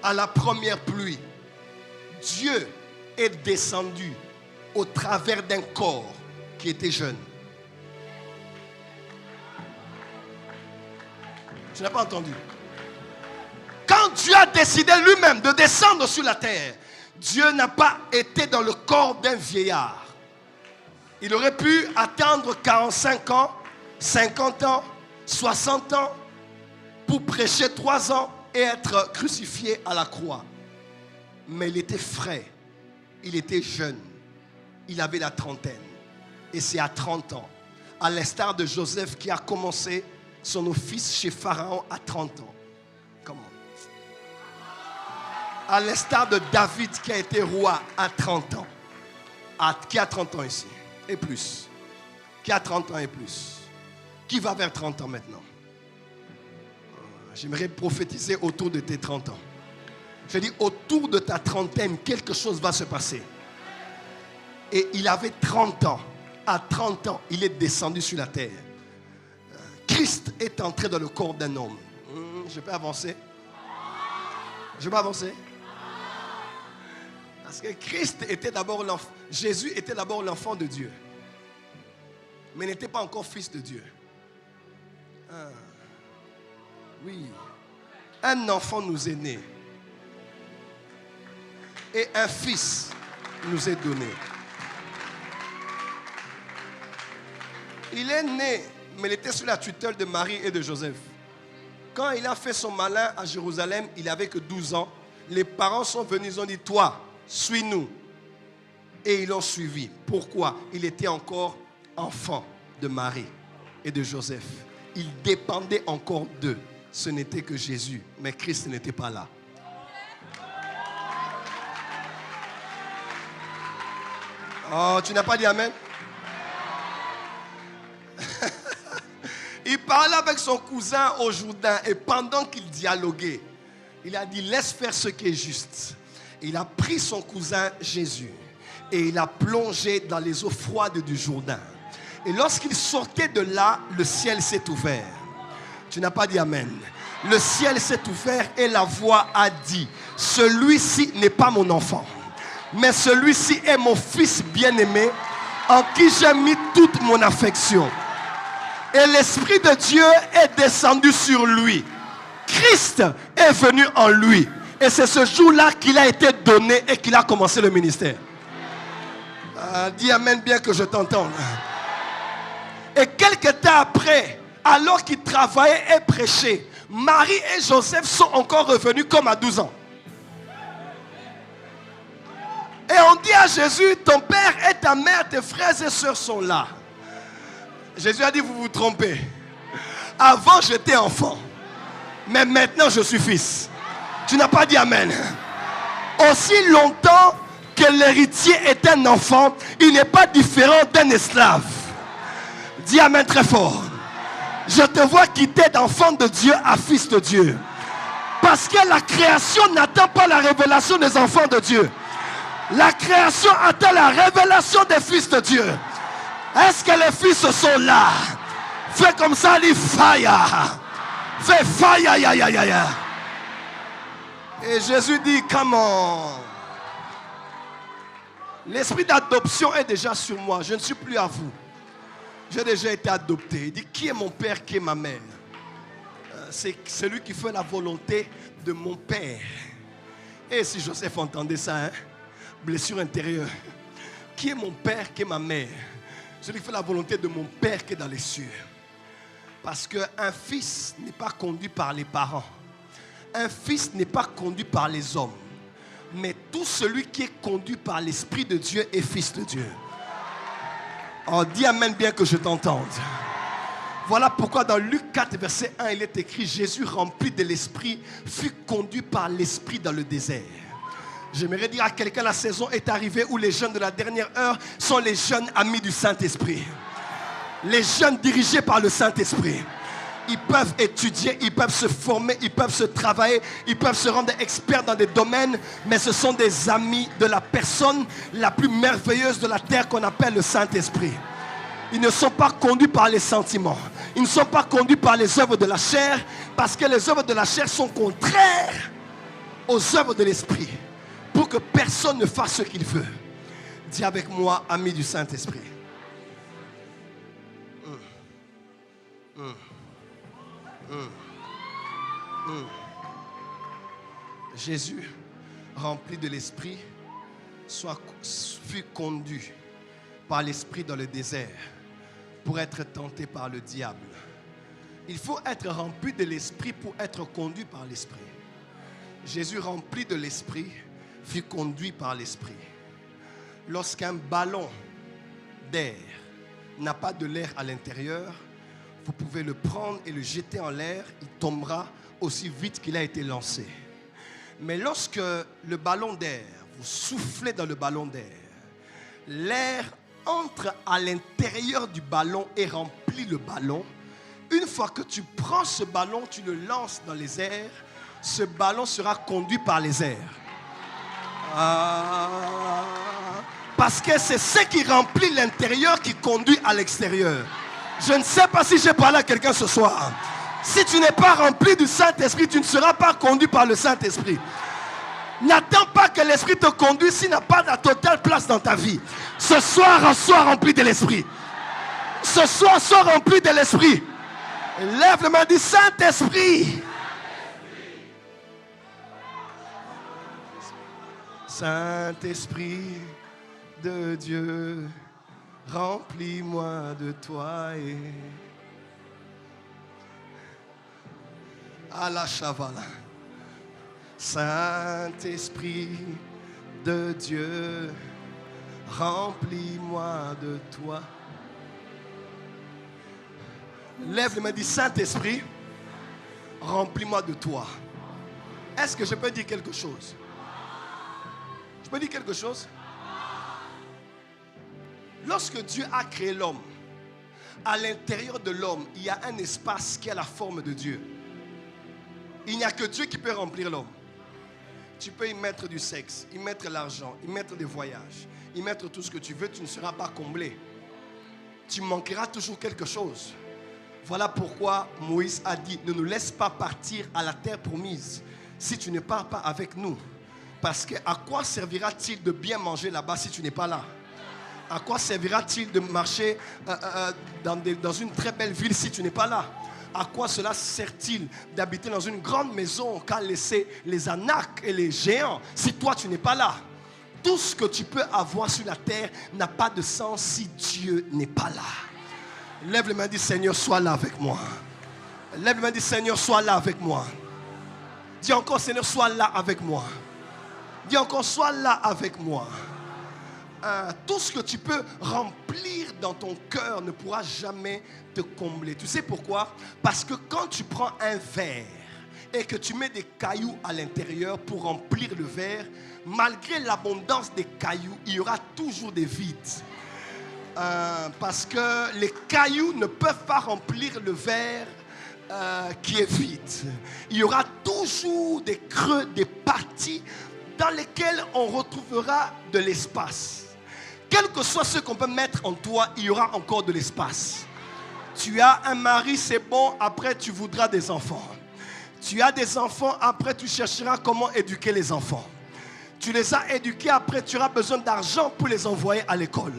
à la première pluie, Dieu est descendu au travers d'un corps qui était jeune. Tu n'as pas entendu? Quand Dieu a décidé lui-même de descendre sur la terre, Dieu n'a pas été dans le corps d'un vieillard. Il aurait pu attendre 45 ans, 50 ans, 60 ans pour prêcher 3 ans et être crucifié à la croix. Mais il était frais, il était jeune, il avait la trentaine. Et c'est à 30 ans, à l'instar de Joseph qui a commencé son office chez Pharaon à 30 ans. Comment? À l'instar de David qui a été roi à 30 ans. Qui a 30 ans ici et plus. Qui a 30 ans et plus. Qui va vers 30 ans maintenant? J'aimerais prophétiser autour de tes 30 ans. Je dis autour de ta trentaine, quelque chose va se passer. Et il avait 30 ans. À 30 ans, il est descendu sur la terre. Christ est entré dans le corps d'un homme. Je peux avancer? Je peux avancer? Parce que Christ était d'abord l'enfant. Jésus était d'abord l'enfant de Dieu. Mais n'était pas encore fils de Dieu. Oui. Un enfant nous est né. Et un fils nous est donné. Il est né, mais il était sous la tutelle de Marie et de Joseph. Quand il a fait son malin à Jérusalem, il n'avait que 12 ans. Les parents sont venus, ils ont dit, toi, suis-nous. Et ils l'ont suivi. Pourquoi? Il était encore enfant de Marie et de Joseph. Il dépendait encore d'eux. Ce n'était que Jésus, mais Christ n'était pas là. Oh, tu n'as pas dit amen? Il parlait avec son cousin au Jourdain et pendant qu'il dialoguait, il a dit laisse faire ce qui est juste. Il a pris son cousin Jésus et il a plongé dans les eaux froides du Jourdain. Et lorsqu'il sortait de là, le ciel s'est ouvert. Tu n'as pas dit amen. Le ciel s'est ouvert et la voix a dit celui-ci n'est pas mon enfant, mais celui-ci est mon fils bien-aimé en qui j'ai mis toute mon affection. Et l'Esprit de Dieu est descendu sur lui. Christ est venu en lui. Et c'est ce jour-là qu'il a été donné et qu'il a commencé le ministère. Dis amen bien que je t'entende. Et quelque temps après, alors qu'il travaillait et prêchait, Marie et Joseph sont encore revenus comme à 12 ans. Et on dit à Jésus, ton père et ta mère, tes frères et sœurs sont là. Jésus a dit, vous vous trompez. Avant, j'étais enfant. Mais maintenant, je suis fils. Tu n'as pas dit amen. Aussi longtemps que l'héritier est un enfant, il n'est pas différent d'un esclave. Dis amen très fort. Je te vois quitter d'enfant de Dieu à fils de Dieu. Parce que la création n'attend pas la révélation des enfants de Dieu. La création attend la révélation des fils de Dieu. Est-ce que les fils sont là? Fais comme ça, dis fire. Fais fire, ya, ya, ya, ya. Et Jésus dit, comment? L'esprit d'adoption est déjà sur moi. Je ne suis plus à vous. J'ai déjà été adopté. Il dit, qui est mon père, qui est ma mère? C'est celui qui fait la volonté de mon père. Et si Joseph entendait ça, hein? Blessure intérieure. Qui est mon père, qui est ma mère? Celui qui fait la volonté de mon père qui est dans les cieux. Parce qu'un fils n'est pas conduit par les parents. Un fils n'est pas conduit par les hommes. Mais tout celui qui est conduit par l'Esprit de Dieu est fils de Dieu. Oh, dis amen bien que je t'entende. Voilà pourquoi dans Luc 4, verset 1, il est écrit, Jésus rempli de l'Esprit fut conduit par l'Esprit dans le désert. J'aimerais dire à quelqu'un, la saison est arrivée où les jeunes de la dernière heure sont les jeunes amis du Saint-Esprit. Les jeunes dirigés par le Saint-Esprit. Ils peuvent étudier, ils peuvent se former, ils peuvent se travailler, ils peuvent se rendre experts dans des domaines, mais ce sont des amis de la personne la plus merveilleuse de la terre qu'on appelle le Saint-Esprit. Ils ne sont pas conduits par les sentiments. Ils ne sont pas conduits par les œuvres de la chair, parce que les œuvres de la chair sont contraires aux œuvres de l'Esprit, pour que personne ne fasse ce qu'il veut. Dis avec moi, ami du Saint-Esprit. Jésus, rempli de l'Esprit, fut conduit par l'Esprit dans le désert pour être tenté par le diable. Il faut être rempli de l'Esprit pour être conduit par l'Esprit. Jésus, rempli de l'Esprit, fut conduit par l'Esprit. Lorsqu'un ballon d'air n'a pas de l'air à l'intérieur, vous pouvez le prendre et le jeter en l'air, il tombera aussi vite qu'il a été lancé. Mais lorsque le ballon d'air, vous soufflez dans le ballon d'air, l'air entre à l'intérieur du ballon et remplit le ballon. Une fois que tu prends ce ballon, tu le lances dans les airs, ce ballon sera conduit par les airs. Parce que c'est ce qui remplit l'intérieur qui conduit à l'extérieur. Je ne sais pas si j'ai parlé à quelqu'un ce soir. Si tu n'es pas rempli du Saint-Esprit, tu ne seras pas conduit par le Saint-Esprit. N'attends pas que l'Esprit te conduise s'il n'a pas la totale place dans ta vie. Ce soir, sois rempli de l'Esprit. Ce soir, sois rempli de l'Esprit. Lève le main, dis Saint-Esprit. Saint-Esprit de Dieu, remplis-moi de toi et à la chavala. Saint-Esprit de Dieu, remplis-moi de toi. Lève les mains, dis Saint-Esprit, remplis-moi de toi. Est-ce que je peux dire quelque chose? Je peux dire quelque chose? Lorsque Dieu a créé l'homme, à l'intérieur de l'homme, il y a un espace qui a la forme de Dieu. Il n'y a que Dieu qui peut remplir l'homme. Tu peux y mettre du sexe, y mettre l'argent, y mettre des voyages, y mettre tout ce que tu veux, tu ne seras pas comblé. Tu manqueras toujours quelque chose. Voilà pourquoi Moïse a dit, ne nous laisse pas partir à la terre promise si tu ne pars pas avec nous. Parce que à quoi servira-t-il de bien manger là-bas si tu n'es pas là? À quoi servira-t-il de marcher dans une très belle ville si tu n'es pas là? À quoi cela sert-il d'habiter dans une grande maison qu'a laissé les Anacs et les géants si toi tu n'es pas là? Tout ce que tu peux avoir sur la terre n'a pas de sens si Dieu n'est pas là. Lève les mains et dis Seigneur, sois là avec moi. Lève les mains et dis Seigneur, sois là avec moi. Dis encore Seigneur, sois là avec moi. Dis encore, sois là avec moi. Tout ce que tu peux remplir dans ton cœur ne pourra jamais te combler. Tu sais pourquoi? Parce que quand tu prends un verre et que tu mets des cailloux à l'intérieur pour remplir le verre, malgré l'abondance des cailloux, il y aura toujours des vides. Parce que les cailloux ne peuvent pas remplir le verre qui est vide. Il y aura toujours des creux, des parties dans lesquelles on retrouvera de l'espace. Quel que soit ce qu'on peut mettre en toi, il y aura encore de l'espace. Tu as un mari, c'est bon, après tu voudras des enfants. Tu as des enfants, après tu chercheras comment éduquer les enfants. Tu les as éduqués, après tu auras besoin d'argent pour les envoyer à l'école.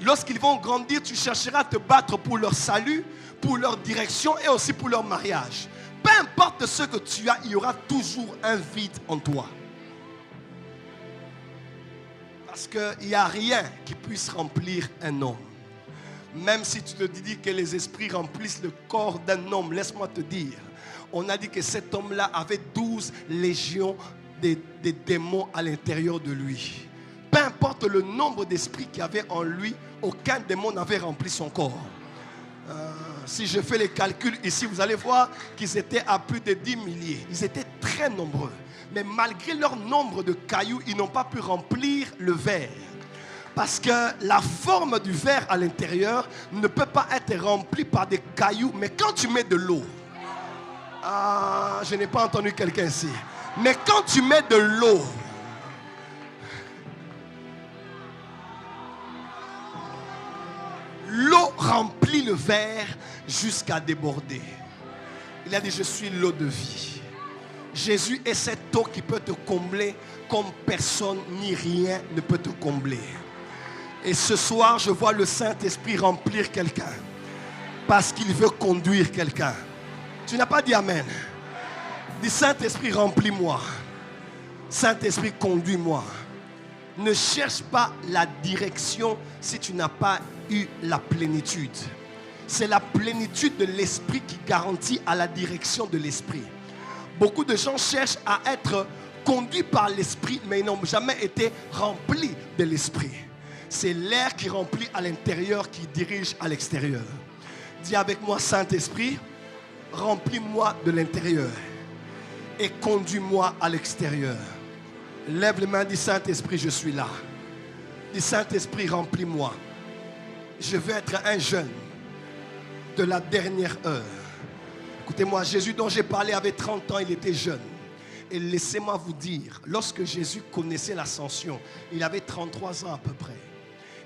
Lorsqu'ils vont grandir, tu chercheras à te battre pour leur salut, pour leur direction et aussi pour leur mariage. Peu importe ce que tu as, il y aura toujours un vide en toi. Parce qu'il n'y a rien qui puisse remplir un homme. Même si tu te dis que les esprits remplissent le corps d'un homme, laisse-moi te dire, on a dit que cet homme-là avait 12 légions des démons à l'intérieur de lui. Peu importe le nombre d'esprits qu'il y avait en lui, aucun démon n'avait rempli son corps. Si je fais les calculs ici, vous allez voir qu'ils étaient à plus de 10 milliers. Ils étaient très nombreux. Mais malgré leur nombre de cailloux, ils n'ont pas pu remplir le verre. Parce que la forme du verre à l'intérieur ne peut pas être remplie par des cailloux. Mais quand tu mets de l'eau, je n'ai pas entendu quelqu'un ici. Mais quand tu mets de l'eau, l'eau remplit le verre jusqu'à déborder. Il a dit, je suis l'eau de vie. Jésus est cette eau qui peut te combler comme personne ni rien ne peut te combler. Et ce soir, je vois le Saint-Esprit remplir quelqu'un parce qu'il veut conduire quelqu'un. Tu n'as pas dit Amen. Dis Saint-Esprit, remplis-moi. Saint-Esprit, conduis-moi. Ne cherche pas la direction si tu n'as pas eu la plénitude. C'est la plénitude de l'Esprit qui garantit à la direction de l'Esprit. Beaucoup de gens cherchent à être conduits par l'Esprit, mais ils n'ont jamais été remplis de l'Esprit. C'est l'air qui remplit à l'intérieur qui dirige à l'extérieur. Dis avec moi, Saint-Esprit, remplis-moi de l'intérieur. et conduis-moi à l'extérieur. Lève les mains, dis Saint-Esprit, je suis là. Dis Saint-Esprit, remplis-moi. Je veux être un jeune de la dernière heure. Écoutez-moi, Jésus dont j'ai parlé avait 30 ans, il était jeune. Et laissez-moi vous dire, lorsque Jésus connaissait l'ascension, il avait 33 ans à peu près.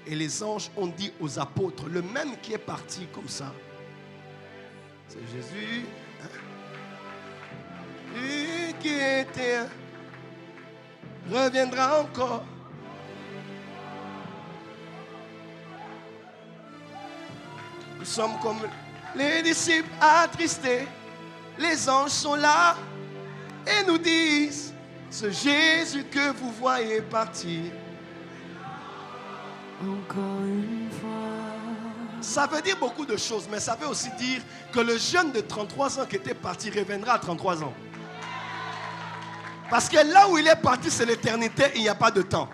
Et les anges ont dit aux apôtres, le même qui est parti comme ça, c'est Jésus, lui qui était, reviendra encore. Nous sommes comme les disciples attristés. Les anges sont là et nous disent, ce Jésus que vous voyez partir. Encore une fois. Ça veut dire beaucoup de choses, mais ça veut aussi dire que le jeune de 33 ans qui était parti reviendra à 33 ans. Parce que là où il est parti, c'est l'éternité, il n'y a pas de temps.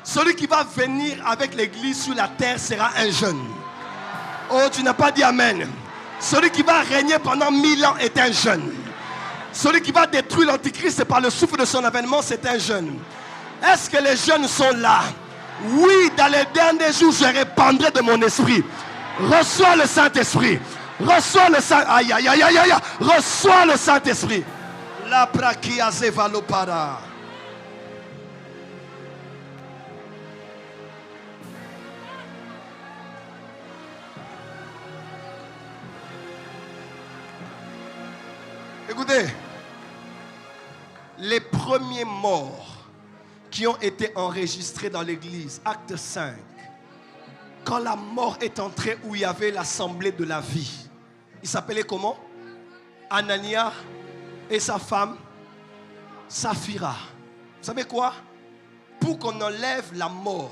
Celui qui va venir avec l'église sur la terre sera un jeune. Oh, tu n'as pas dit amen. Celui qui va régner pendant 1000 ans est un jeune. Celui qui va détruire l'antichrist par le souffle de son avènement, c'est un jeune. Est-ce que les jeunes sont là? Oui, dans les derniers jours, je répandrai de mon esprit. Reçois le Saint-Esprit. Reçois le Saint-Esprit. Aïe, aïe, aïe, aïe, aïe. Reçois le Saint-Esprit. La prakia zevalopara. Écoutez, les premiers morts qui ont été enregistrés dans l'église, acte 5, quand la mort est entrée où il y avait l'assemblée de la vie, il s'appelait comment? Anania et sa femme, Saphira. Vous savez quoi? Pour qu'on enlève la mort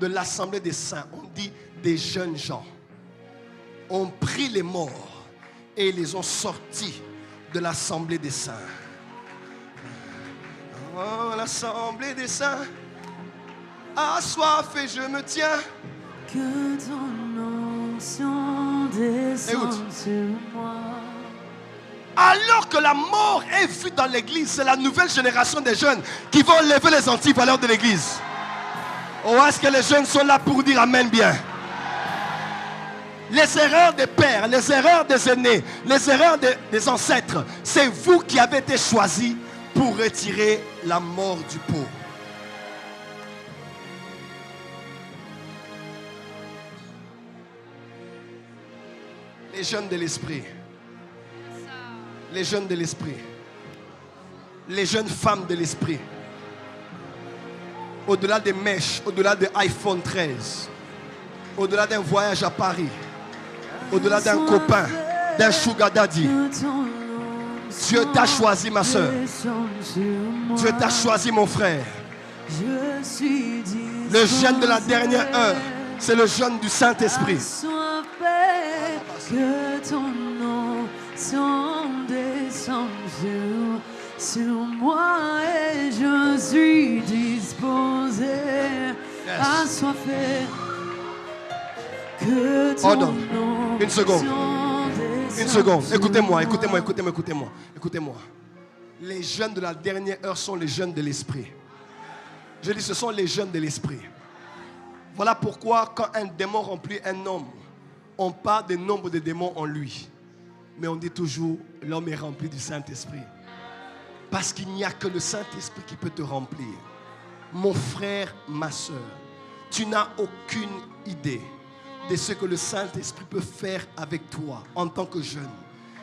de l'assemblée des saints, on dit des jeunes gens, ont pris les morts et ils les ont sortis de l'assemblée des saints. Oh, l'assemblée des saints a soif et je me tiens. Que ton onction descende sur moi. Alors que la mort est vue dans l'église, c'est la nouvelle génération des jeunes qui vont lever les antivaleurs de l'église. Oh, est-ce que les jeunes sont là pour dire amen bien? Les erreurs des pères, les erreurs des aînés, les erreurs des ancêtres, c'est vous qui avez été choisis pour retirer la mort du pot. Les jeunes de l'esprit. Les jeunes de l'esprit. Les jeunes femmes de l'esprit. Au-delà des mèches, au-delà de iPhone 13, au-delà d'un voyage à Paris, au-delà d'un copain, d'un sugar daddy, Dieu t'a choisi, ma soeur. Dieu t'a choisi, mon frère. Le jeûne de la dernière heure, c'est le jeûne du Saint-Esprit. Que ton nom descende sur moi et je suis disposé à assoiffé. Que ton nom Une seconde. Une seconde. Écoutez-moi, écoutez-moi, écoutez-moi, écoutez-moi. Écoutez-moi. Les jeunes de la dernière heure sont les jeunes de l'esprit. Je dis, ce sont les jeunes de l'esprit. Voilà pourquoi quand un démon remplit un homme, on parle du nombre de démons en lui. Mais on dit toujours, l'homme est rempli du Saint-Esprit. Parce qu'il n'y a que le Saint-Esprit qui peut te remplir. Mon frère, ma soeur, tu n'as aucune idée de ce que le Saint-Esprit peut faire avec toi en tant que jeune.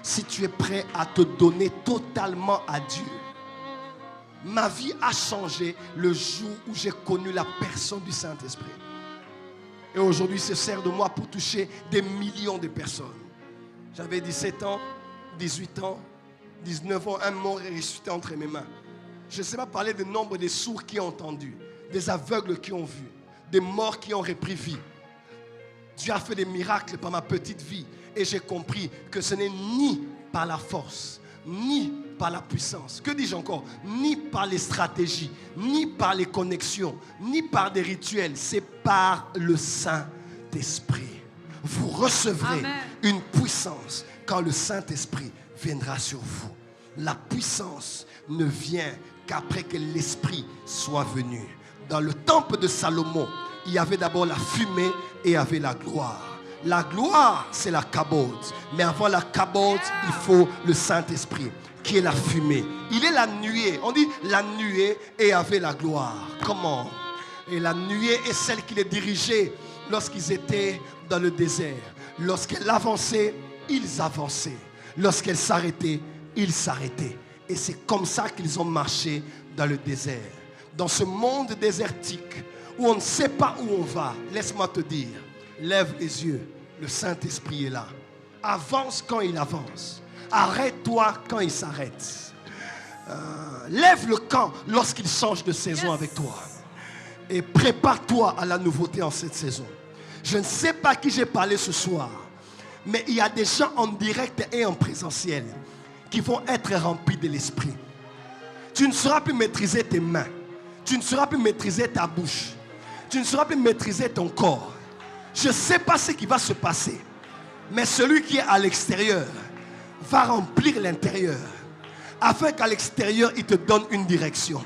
Si tu es prêt à te donner totalement à Dieu. Ma vie a changé le jour où j'ai connu la personne du Saint-Esprit. Et aujourd'hui, il se sert de moi pour toucher des millions de personnes. J'avais 17 ans, 18 ans, 19 ans, un mort est ressuscité entre mes mains. Je ne sais pas parler du nombre de sourds qui ont entendu, des aveugles qui ont vu, des morts qui ont repris vie. Dieu a fait des miracles par ma petite vie. Et j'ai compris que ce n'est ni par la force, ni par la puissance. Que dis-je encore? Ni par les stratégies, ni par les connexions, ni par des rituels. C'est par le Saint-Esprit. Vous recevrez une puissance quand le Saint-Esprit viendra sur vous. la puissance ne vient qu'après que l'Esprit soit venu. Dans le temple de Salomon, il y avait d'abord la fumée et il y avait la gloire. La gloire, c'est la kabod. Mais avant la kabod, il faut le Saint-Esprit, qui est la fumée. Il est la nuée. On dit la nuée et avait la gloire. Comment? Et la nuée est celle qui les dirigeait lorsqu'ils étaient dans le désert. Lorsqu'elle avançait, ils avançaient. Lorsqu'elle s'arrêtait, ils s'arrêtaient. Et c'est comme ça qu'ils ont marché dans le désert. Dans ce monde désertique où on ne sait pas où on va, laisse-moi te dire, lève les yeux, le Saint-Esprit est là. Avance quand il avance. Arrête-toi quand il s'arrête. Lève le camp lorsqu'il change de saison avec toi. Et prépare-toi à la nouveauté en cette saison. Je ne sais pas à qui j'ai parlé ce soir, mais il y a des gens en direct et en présentiel qui vont être remplis de l'Esprit. Tu ne sauras plus maîtriser tes mains. Tu ne sauras plus maîtriser ta bouche. Tu ne sauras plus maîtriser ton corps. Je ne sais pas ce qui va se passer, mais celui qui est à l'extérieur va remplir l'intérieur, afin qu'à l'extérieur, il te donne une direction.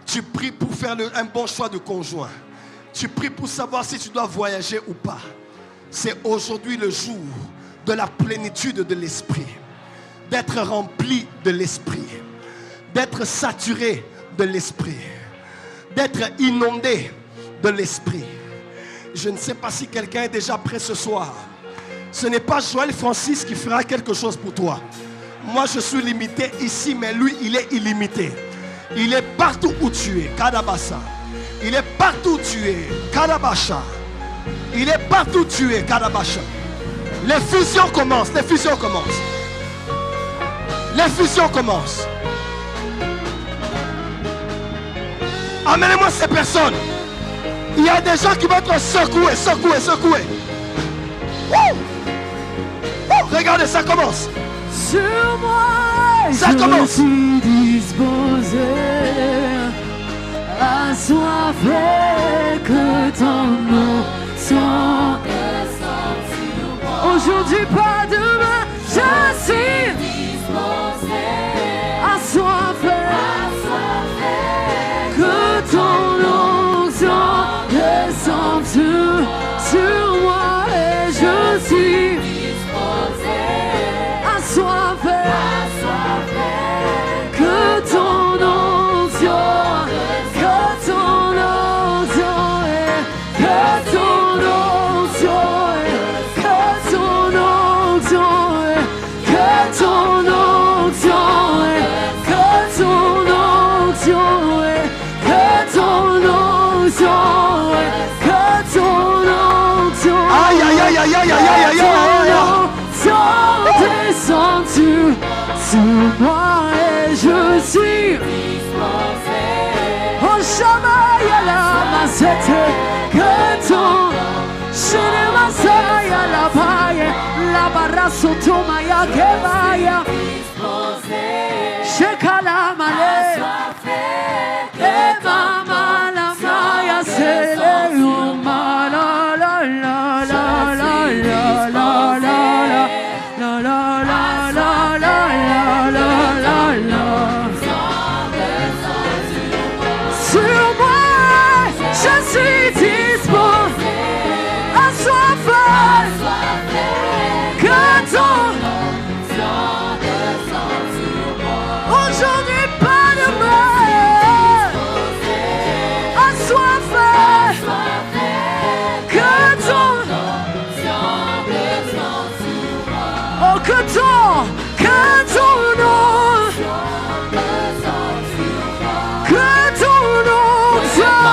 Tu pries pour faire un bon choix de conjoint. Tu pries pour savoir si tu dois voyager ou pas. C'est aujourd'hui le jour de la plénitude de l'Esprit. D'être rempli de l'Esprit. D'être saturé de l'Esprit. D'être inondé de l'Esprit. Je ne sais pas si quelqu'un est déjà prêt ce soir. Ce n'est pas Joël Francis qui fera quelque chose pour toi. Moi, je suis limité ici, mais lui, il est illimité. Il est partout où tu es, Kadabasa. Il est partout où tu es, Kadabasha. Il est partout où tu es, Kadabasha. Les fusions commencent, les fusions commencent. Les fusions commencent. Amenez-moi ces personnes. Il y a des gens qui vont être secoués, secoués, secoués. Regardez, ça commence. Sur moi, ça je commence. suis disposé à soiffer que ton nom soit. Aujourd'hui, pas demain, je suis disposé à soiffer que ton nom soit descende sur moi et je suis assoiffé que ton nom soit, que ton nom soit, que ton nom soit, que ton nom soit, que ton nom soit, que ton nom soit, que ton nom soit, que ton nom soit. Aïe aïe aïe aïe aïe aïe aïe aïe. Descendu sur moi et je suis disposé. Oh Shama la masete que ton Shine Masaya la paye la barra soto maya que vaya Shekala male e mama la maya se le uma la la la la la la la la. La la la la la la la la. Sur moi, je suis disposé à soiffer que ton aujourd'hui pas demain à soiffer que ton que ton nom, que ton nom soit, que ton nom soit,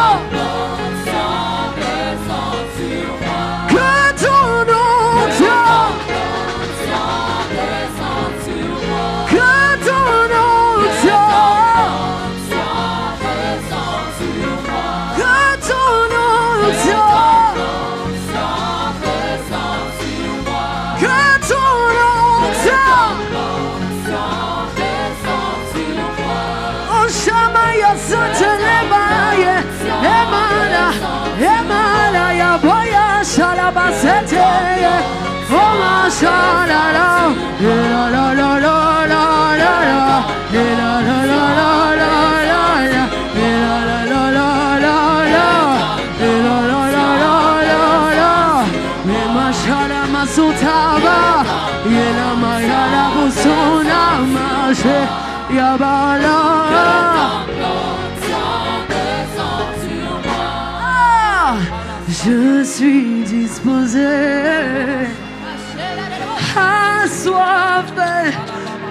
que ton nom soit, que ton nom soit, que ton nom. Oh Shamaya Sotelemaye Emana Emana ya boya Shalabasete Oh Mashalala La la la la la la la Yabala. Je suis disposé, assoiffé,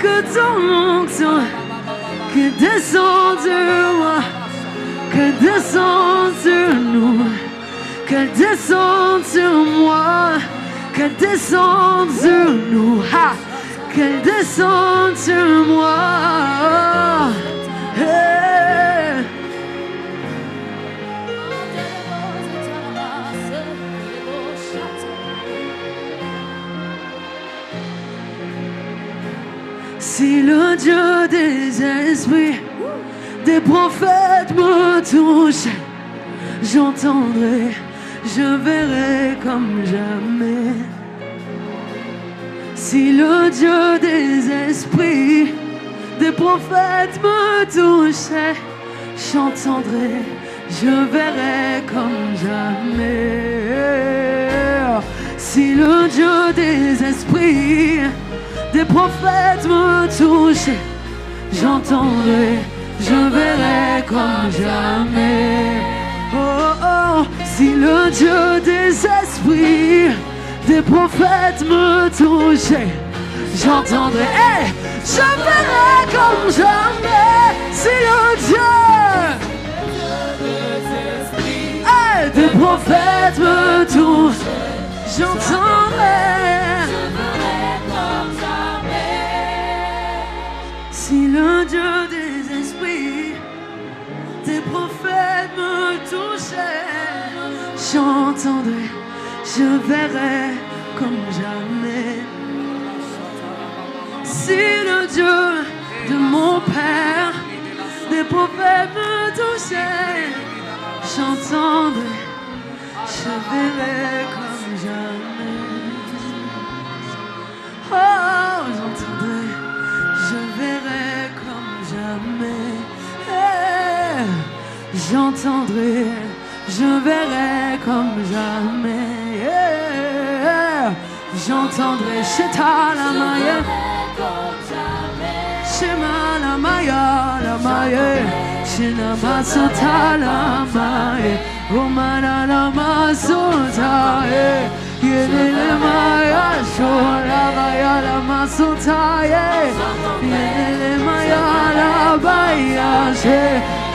que ton onction que descend sur moi, que descend sur nous, que descend sur moi, que descend sur nous, que descend sur moi. Hey. Si le Dieu des esprits, des prophètes me touche, j'entendrai, je verrai comme jamais. Si le Dieu des esprits, des prophètes me touche, j'entendrai, je verrai comme jamais. Si le Dieu des esprits, des prophètes me touchent, j'entendrai, je verrai comme jamais. Oh oh, si le Dieu des esprits, des prophètes me touchent, j'entendrai, hey, je verrai comme jamais. Si le Dieu hey, des prophètes me touchent, j'entendrai. Si le Dieu des esprits, des prophètes me touchaient, j'entendrai, je verrai comme jamais. Si le Dieu de mon Père, des prophètes me touchaient, j'entendrai, je verrai comme jamais. Oh, j'entendrai, je verrai comme jamais. Hey, j'entendrai, je verrai comme jamais. Hey, j'entendrai Sheta la Maya, Shema la Maya, la Maya, Shena Masota la Maya, Omana la Masota, Yele Maya, Shola Maya la Masota, Yele Maya la Maya,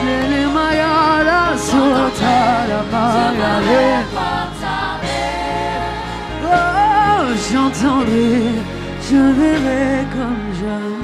Yele Maya la Sota la Maya. Oh, j'entendrai, je verrai comme jamais.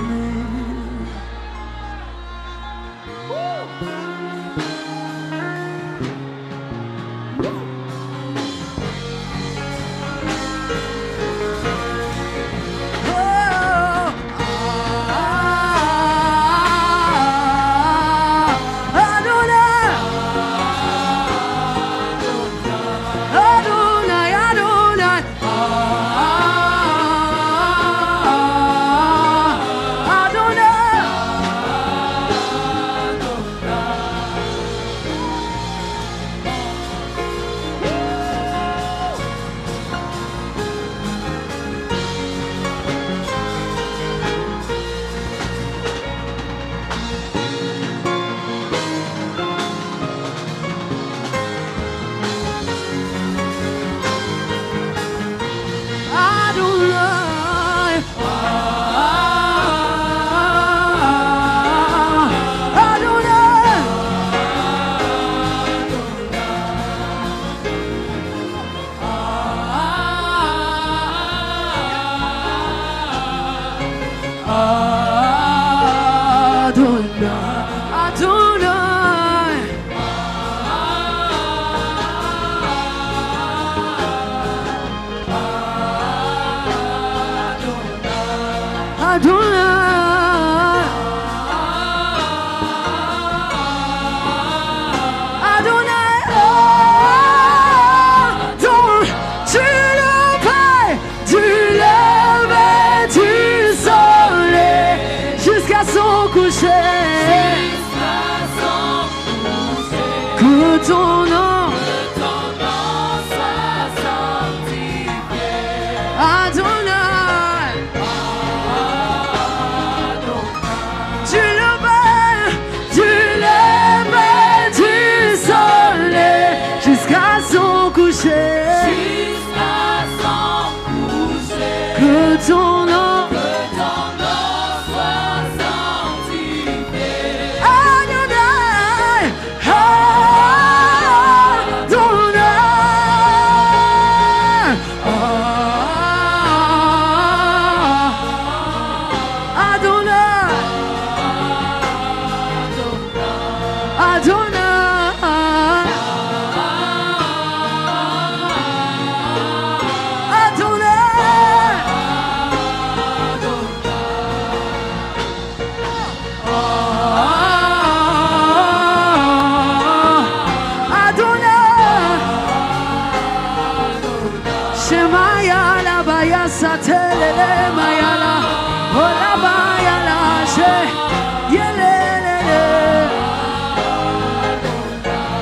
Que ton nom soit sanctifié. Adonai, selele mayala, ola bayala, she, yelelele.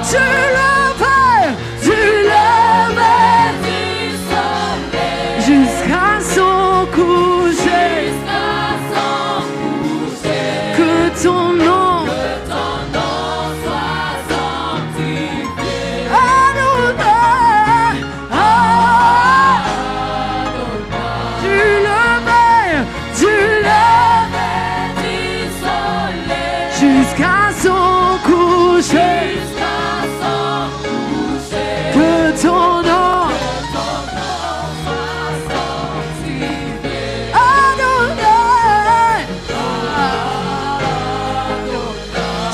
Tu le fais jusqu'à son coucher. Que ton nom soit sanctifié. Adonai, tu le mets du soleil jusqu'à son coucher. Que ton nom soit sanctifié. Adonai,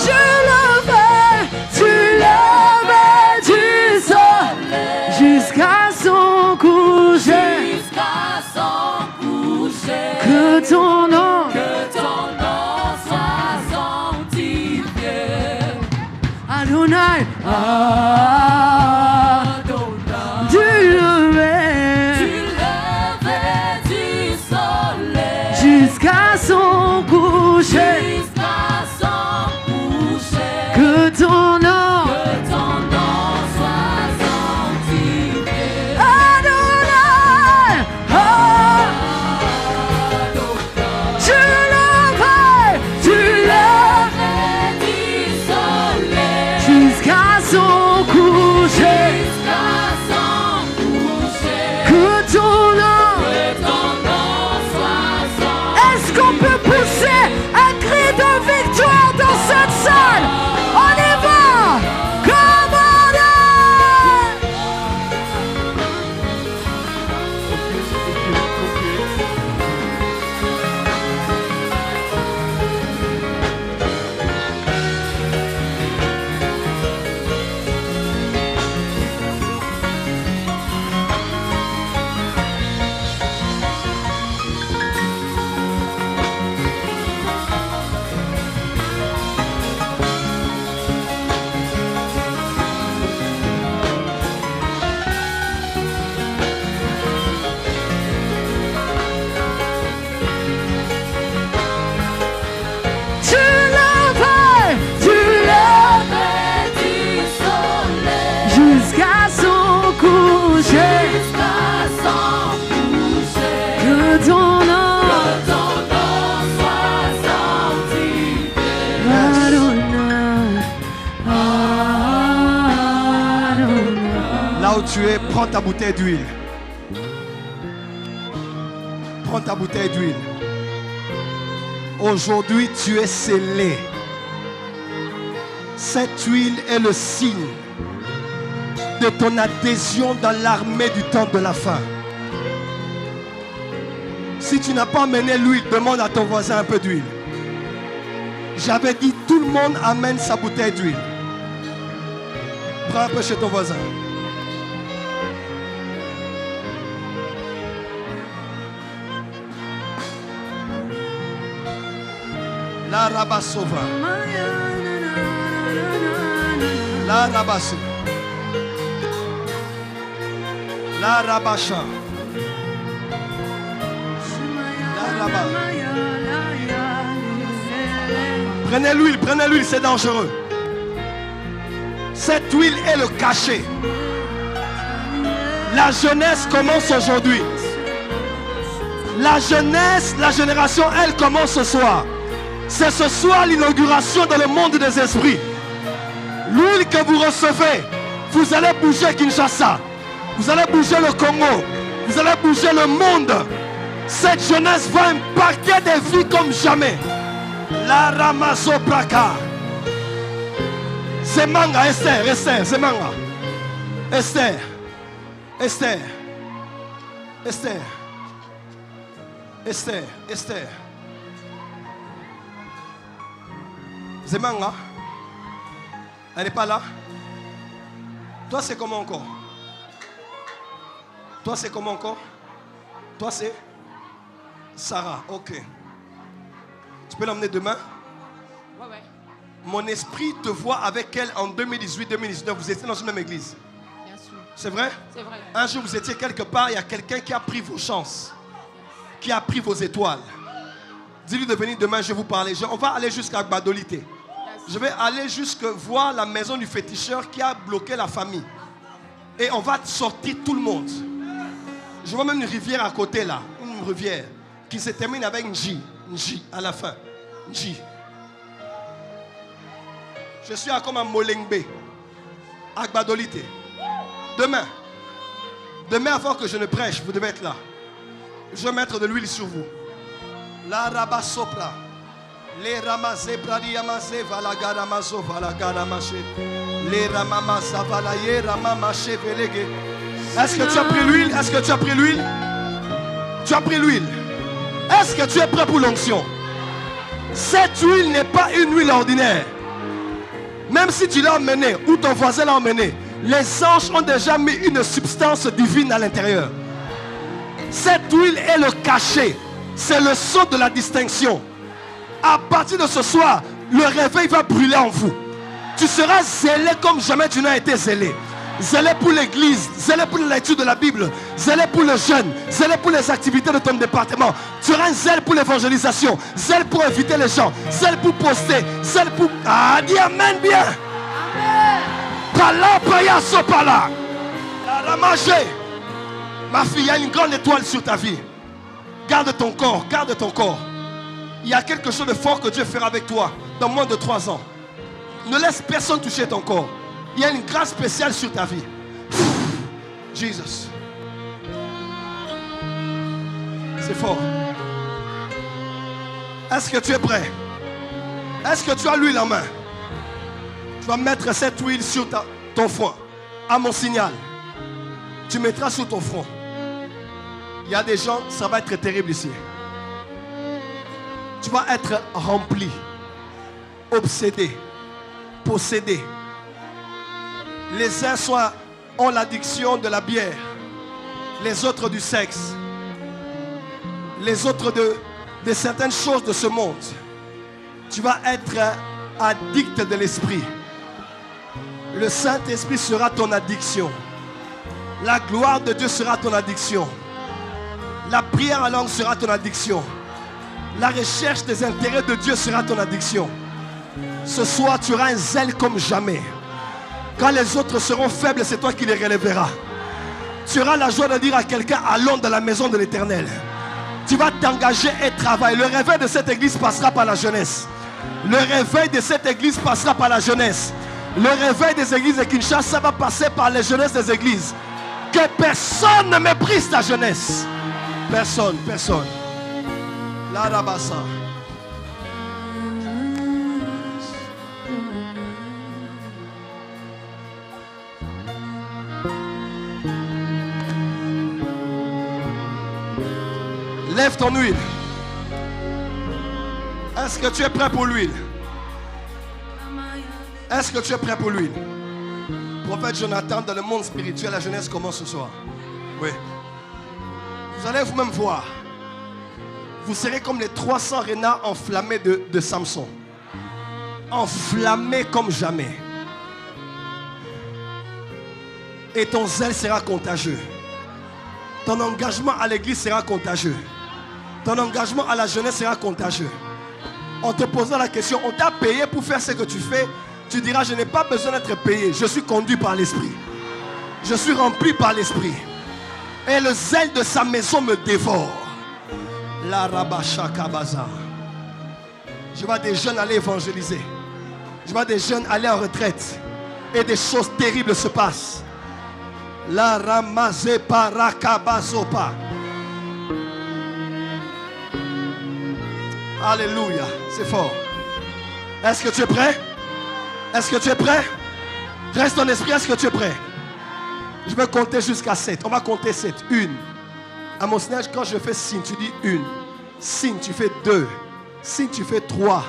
tu le mets du soleil jusqu'à son coucher. Que ton nom soit sanctifié. Adonai, tu le mets du soleil jusqu'à son coucher. Que ton nom soit sanctifié. Adonai, tu le mets du soleil jusqu'à son coucher. Que ton nom soit sanctifié. Est-ce qu'on peut pousser un cri de victoire dans cette salle? On y va! Come on! Tu le mets du soleil jusqu'à son coucher. Que ton nom soit sanctifié. Adonai, Adonai. Là où tu es, prends ta bouteille d'huile. Prends ta bouteille d'huile. Aujourd'hui, tu es scellé. Cette huile est le signe de ton adhésion dans l'armée du temps de la fin. Si tu n'as pas amené l'huile, demande à ton voisin un peu d'huile. J'avais dit, tout le monde amène sa bouteille d'huile. Prends un peu chez ton voisin. La rabasova. La rabasse. La rabacha. La rabasse. Prenez l'huile, c'est dangereux. Cette huile est le cachet. La jeunesse commence aujourd'hui. La jeunesse, la génération, elle commence ce soir. C'est ce soir l'inauguration dans le monde des esprits. L'huile que vous recevez, vous allez bouger Kinshasa. Vous allez bouger le Congo. Vous allez bouger le monde. Cette jeunesse va impacter des vies comme jamais. La Ramazo Braka. C'est manga, Esther, c'est manga. Esther. Zemanga, elle n'est pas là. Toi, c'est comment encore? Toi, c'est comment encore? Toi, c'est Sarah. Ok. Tu peux l'emmener demain? Ouais. Mon esprit te voit avec elle en 2018-2019. Vous étiez dans une même église. Bien sûr. C'est vrai? C'est vrai. Un jour, vous étiez quelque part, il y a quelqu'un qui a pris vos chances. qui a pris vos étoiles. Dis-lui de venir demain, je vais vous parler. On va aller jusqu'à Gbadolité. Je vais aller jusqu'à voir la maison du féticheur qui a bloqué la famille. Et on va sortir tout le monde. Je vois même une rivière à côté là. Une rivière qui se termine avec Nji. Nji à la fin. Nji. Je suis à comme à Molengbe. À Gbadolité. Demain. Demain avant que je ne prêche, vous devez être là. Je vais mettre de l'huile sur vous. La raba sopra. Les ramazé bradiamazé valagaramazo valagaramaché. Les ramamasa valaye ramamaché velege. Est-ce que tu as pris l'huile? Est-ce que tu as pris l'huile? Tu as pris l'huile. Est-ce que tu es prêt pour l'onction? Cette huile n'est pas une huile ordinaire. Même si tu l'as emmenée ou ton voisin l'a emmenée, les anges ont déjà mis une substance divine à l'intérieur. Cette huile est le cachet. C'est le son de la distinction. À partir de ce soir, le réveil va brûler en vous. Tu seras zélé comme jamais tu n'as été zélé. Zélé pour l'église, zélé pour la lecture de la Bible, zélé pour le jeûne, zélé pour les activités de ton département. Tu auras un zèle pour l'évangélisation, zèle pour inviter les gens, zèle pour poster, zèle pour... Ah, dis amen bien. Amen. Pala, paya, sopala. La ramagé. Ma fille, il y a une grande étoile sur ta vie. Garde ton corps, garde ton corps. Il y a quelque chose de fort que Dieu fera avec toi dans moins de 3 ans. Ne laisse personne toucher ton corps. Il y a une grâce spéciale sur ta vie. Jesus. C'est fort. Est-ce que tu es prêt? Est-ce que tu as l'huile en main? Tu vas mettre cette huile sur ton front. À mon signal. Tu mettras sur ton front. Il y a des gens, ça va être terrible ici. Tu vas être rempli, obsédé, possédé. Les uns ont l'addiction de la bière, les autres du sexe, les autres de certaines choses de ce monde. Tu vas être addict de l'esprit. Le Saint-Esprit sera ton addiction. La gloire de Dieu sera ton addiction. La prière en langue sera ton addiction. La recherche des intérêts de Dieu sera ton addiction. Ce soir, tu auras un zèle comme jamais. Quand les autres seront faibles, c'est toi qui les relèveras. Tu auras la joie de dire à quelqu'un, allons dans la maison de l'Éternel. Tu vas t'engager et travailler. Le réveil de cette église passera par la jeunesse. Le réveil de cette église passera par la jeunesse. Le réveil des églises de Kinshasa va passer par les jeunesses des églises. Que personne ne méprise ta jeunesse. Personne, personne. La rabassa. Lève ton huile. Est-ce que tu es prêt pour l'huile? Est-ce que tu es prêt pour l'huile? Prophète Jonathan, dans le monde spirituel, la jeunesse commence ce soir. Oui. Vous allez vous-même voir. Vous serez comme les 300 renards enflammés de Samson. Enflammés comme jamais. Et ton zèle sera contagieux. Ton engagement à l'église sera contagieux. Ton engagement à la jeunesse sera contagieux. On te posera la question, on t'a payé pour faire ce que tu fais. Tu diras, je n'ai pas besoin d'être payé. Je suis conduit par l'esprit. Je suis rempli par l'esprit. Et le zèle de sa maison me dévore. La rabacha kabaza. Je vois des jeunes aller évangéliser. Je vois des jeunes aller en retraite. Et des choses terribles se passent. La ramazé parakabazopa. Alléluia. C'est fort. Est-ce que tu es prêt? Est-ce que tu es prêt? Reste ton esprit, est-ce que tu es prêt? Je vais compter jusqu'à 7. On va compter 7. 1. À mon signal, quand je fais signe, tu dis 1. Signe, tu fais 2. Signe, tu fais 3.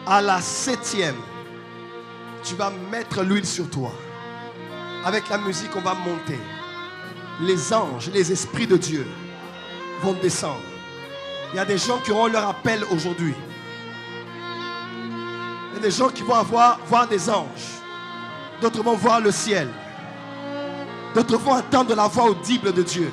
À la 7e, tu vas mettre l'huile sur toi. Avec la musique, on va monter. Les anges, les esprits de Dieu vont descendre. Il y a des gens qui auront leur appel aujourd'hui. Il y a des gens qui vont voir des anges. D'autres vont voir le ciel. D'autres vont entendre la voix audible de Dieu.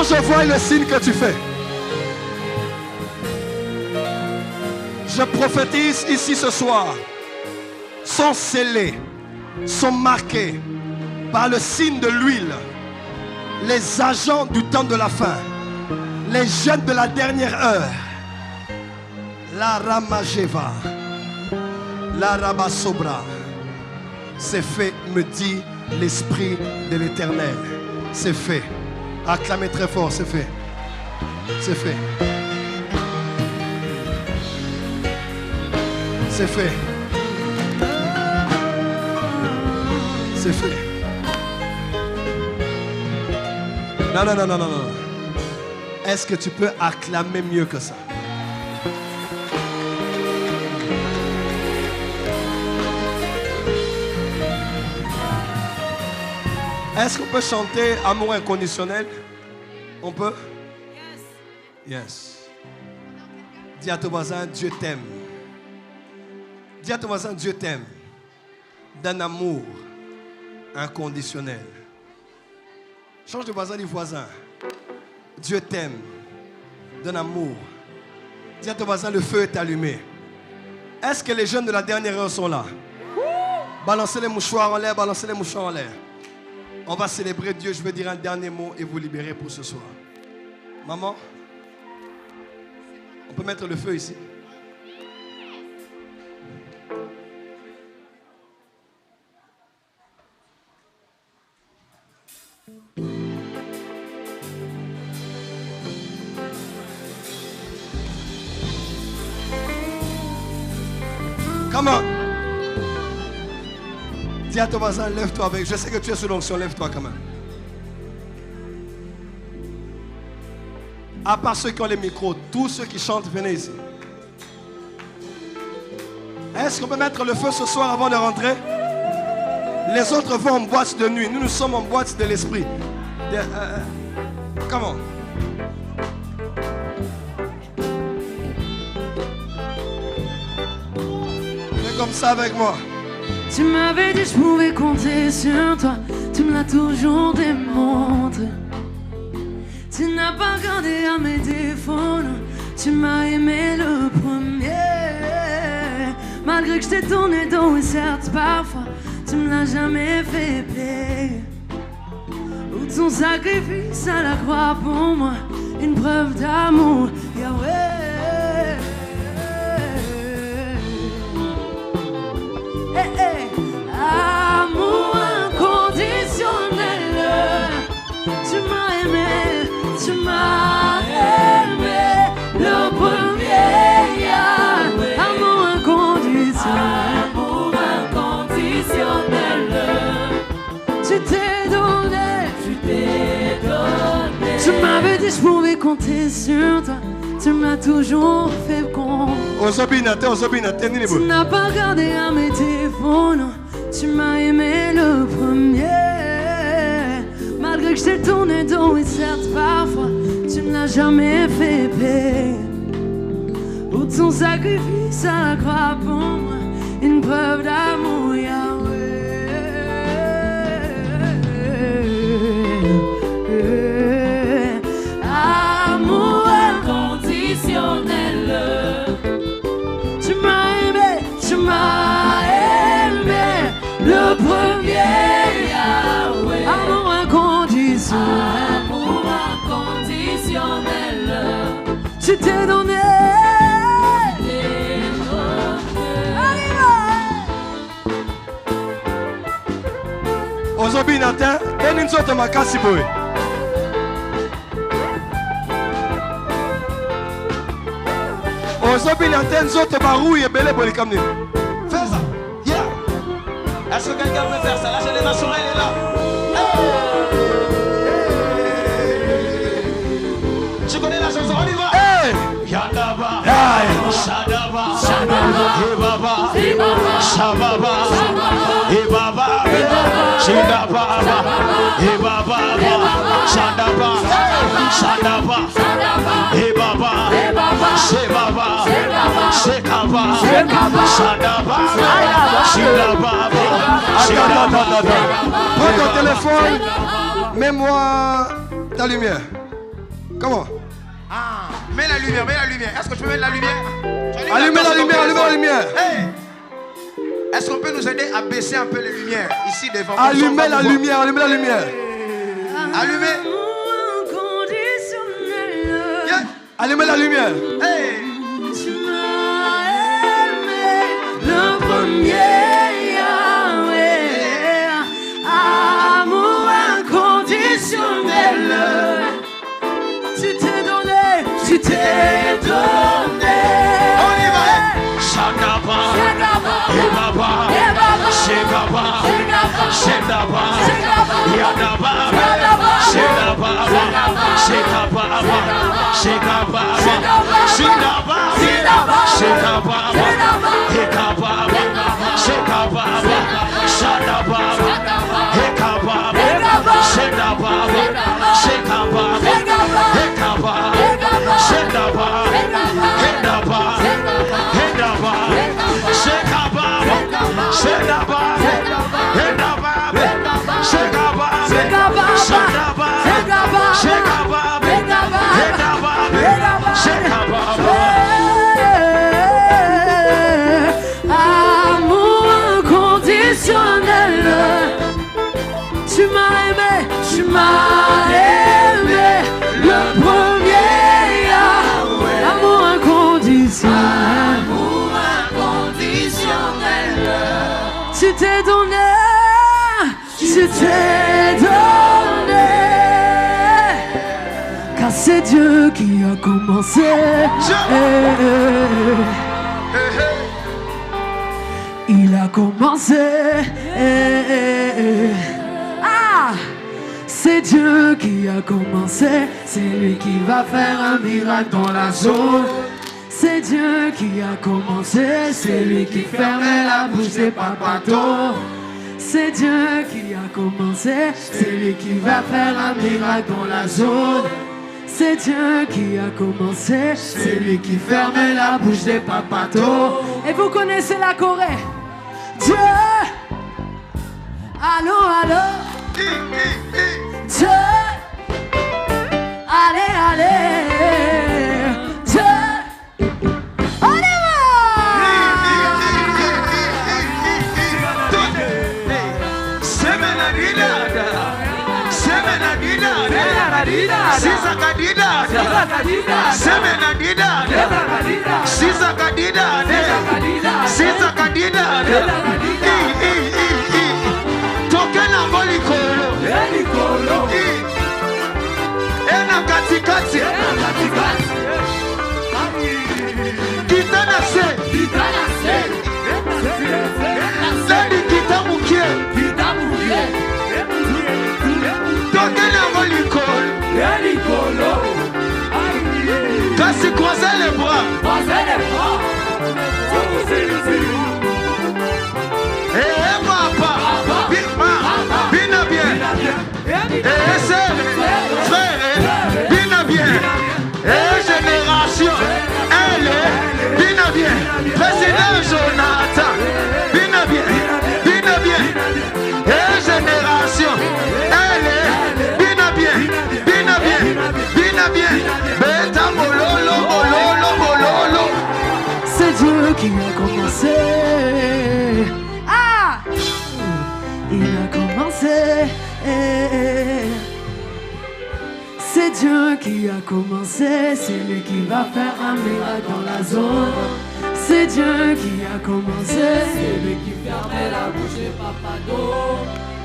Quand je vois le signe que tu fais, je prophétise ici ce soir, sont scellés, sont marqués par le signe de l'huile, les agents du temps de la fin, les jeunes de la dernière heure. La Ramajeva, la Rabasobra, c'est fait, me dit l'Esprit de l'Éternel. C'est fait. Acclamez très fort, c'est fait. C'est fait. C'est fait. C'est fait. Non, non, non, non, non, non. Est-ce que tu peux acclamer mieux que ça? Est-ce qu'on peut chanter Amour inconditionnel? On peut? Yes. Dis à ton voisin, Dieu t'aime. Dis à ton voisin, Dieu t'aime. D'un amour inconditionnel. Change de voisin, dis voisin. Dieu t'aime. D'un amour. Dis à ton voisin, le feu est allumé. Est-ce que les jeunes de la dernière heure sont là? Balancez les mouchoirs en l'air, balancez les mouchoirs en l'air. On va célébrer Dieu. Je vais dire un dernier mot et vous libérer pour ce soir. Maman, on peut mettre le feu ici. Come on. Dis à ton voisin, lève-toi avec. Je sais que tu es sous l'onction, lève-toi quand même. À part ceux qui ont les micros, tous ceux qui chantent, venez ici. Est-ce qu'on peut mettre le feu ce soir avant de rentrer? Les autres vont en boîte de nuit. Nous, nous sommes en boîte de l'esprit. Comment? Fais comme ça avec moi. Tu m'avais dit je pouvais compter sur toi. Tu me l'as toujours démontré. Tu n'as pas regardé à mes défauts, non. Tu m'as aimé le premier. Malgré que je t'ai tourné dos et certes parfois tu me l'as jamais fait payer. Ou ton sacrifice à la croix pour moi, une preuve d'amour, Yahweh. Hey, hey. Amour inconditionnel. Tu m'as aimé, tu m'as aimé le premier. Yahweh. Amour inconditionnel. Amour inconditionnel. Tu t'es donné, tu t'es donné. Tu m'avais dit je pouvais compter sur toi. Tu m'as toujours fait confiance. Tu n'as pas regardé à mes défauts, non. Tu m'as aimé le premier. Malgré que je t'ai tourné dos et certes parfois tu ne l'as jamais fait payer. Ou ton sacrifice à la croix pour moi, une preuve d'amour, Yahweh. Amour inconditionnel. Tu m'as aimé, tu m'as aimé le premier. Yahweh. Amour inconditionnel. Amour inconditionnel. Tu t'es donné. Ozobinata, teni nzoto makasi boy. Ozobinata nzoto barouille belé boy comme nini. Fais ça. Yeah. Est-ce que quelqu'un peut faire ça? Lâchez les mains sur elle, elle est là. Hey. Tu connais la chanson, on y va. Hey. Yandaba. Hey. Shadaba. Shadaba. Ebaba. Ebaba. Shababa. Ebaba. Shidaba. Ebaba. Shadaba. Shadaba. Ebaba. Shebaba. Shekaba. Shadaba. Shidaba. Attends. Prends ton téléphone. Mets-moi ta lumière. Comment? Ah, mets la lumière, mets la lumière. Est-ce que tu peux mettre la lumière? Allumez la lumière, allumez la lumière. Hey. Est-ce qu'on peut nous aider à baisser un peu les lumières ici devant? Allumez la lumière, allumez la lumière. Allumez. Yeah. Allumez la lumière. Hey. Tu m'as aimé le premier Yahweh. Amour inconditionnel. Tu t'es donné, tu t'es donné. On y va. Shadaba, Shadaba, Ebaba, Ebaba, Shekaba, Shekaba, Shedaba, Shekaba, Yadaba, Yadaba, Shedaba, Shekaba, Shekaba, Shekaba, Shekaba, Shedaba, Shekaba, Shekaba, Hekaba, Shekaba, Shadaba, Hekaba, Shedaba, Shekaba, Hekaba, Shedaba, Hedaba, Hedaba, Shekaba, Shedaba, Hedaba, Shekaba, Shedaba, Shekaba, Hedaba, Shekaba. Amour inconditionnel. Tu m'as aimé, tu m'as aimé. Le premier Yahweh. Amour inconditionnel. Amour inconditionnel. Tu t'es donné, tu t'es donné. Car c'est Dieu qui a commencé. Il a commencé. Ah, c'est Dieu qui a commencé. C'est lui qui va faire un miracle dans la zone. C'est Dieu qui a commencé. C'est lui qui fermait la bouche des papatos. C'est Dieu qui a commencé. C'est lui qui va faire un miracle dans la zone. C'est Dieu qui a commencé. C'est lui qui fermait la bouche des papatos. Et vous connaissez la Corée. Dieu. Allô, allô. Dieu. Allez, allez. Dieu. On y va. Kasi croisez les bras. Eh papa, bien bien. Eh sœur, frère, bien bien. Eh génération, elle est bien bien. Président Jonathan, bien bien. Eh génération, elle est bien bien. Beta mololo, mololo. C'est Dieu qui a commencé. Ah! Il a commencé. C'est Dieu qui a commencé. C'est lui qui va faire un miracle dans la zone. C'est Dieu qui a commencé. C'est lui qui fermait la bouche des papados.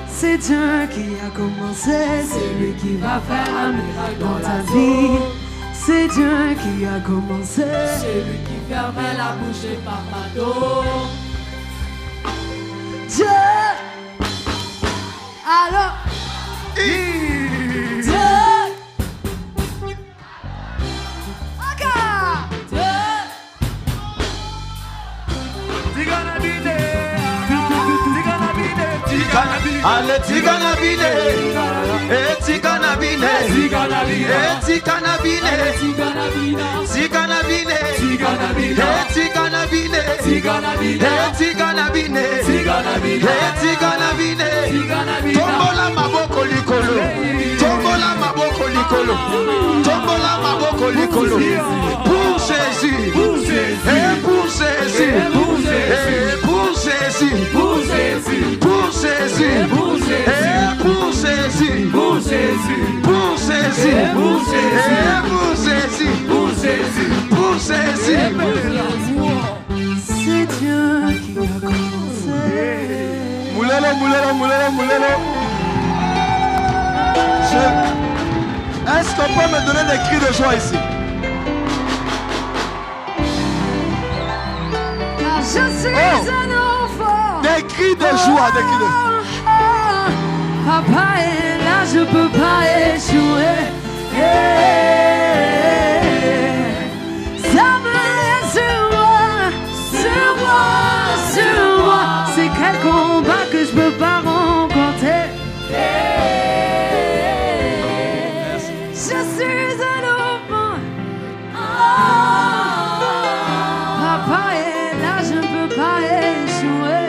C'est Dieu qui a commencé. C'est lui qui va faire un miracle dans ta vie. C'est Dieu qui a commencé. C'est lui qui fermait la bouche des papados. Dieu. Alors. Dieu. Encore. Dieu. Allez, tiganabine, eh tiganabine, eh tiganabine, tombola maboko likolo. Tombola maboko likolo. Tombola maboko likolo. Pour Jésus. Pour Jésus. Et pour Jésus. Pour Jésus. Et pour Jésus. Pour Jésus. Pour Jésus. Pour Jésus. Et pour Jésus. Pour Jésus. Pour Jésus. Pour Jésus. Et pour Jésus. Pour Jésus. Pour Jésus. C'est Dieu qui a commencé. Moulelo, moulelo, moulelo, moulelo. Est-ce qu'on peut me donner des cris de joie ici? Car je suis un enfant. Des cris de joie, des cris de... Papa est là, je peux pas échouer. Ça me laisse sur moi, sur moi, sur moi. C'est quel combat que je peux pas remporter. Je suis un enfant. Papa est là, je ne peux pas échouer.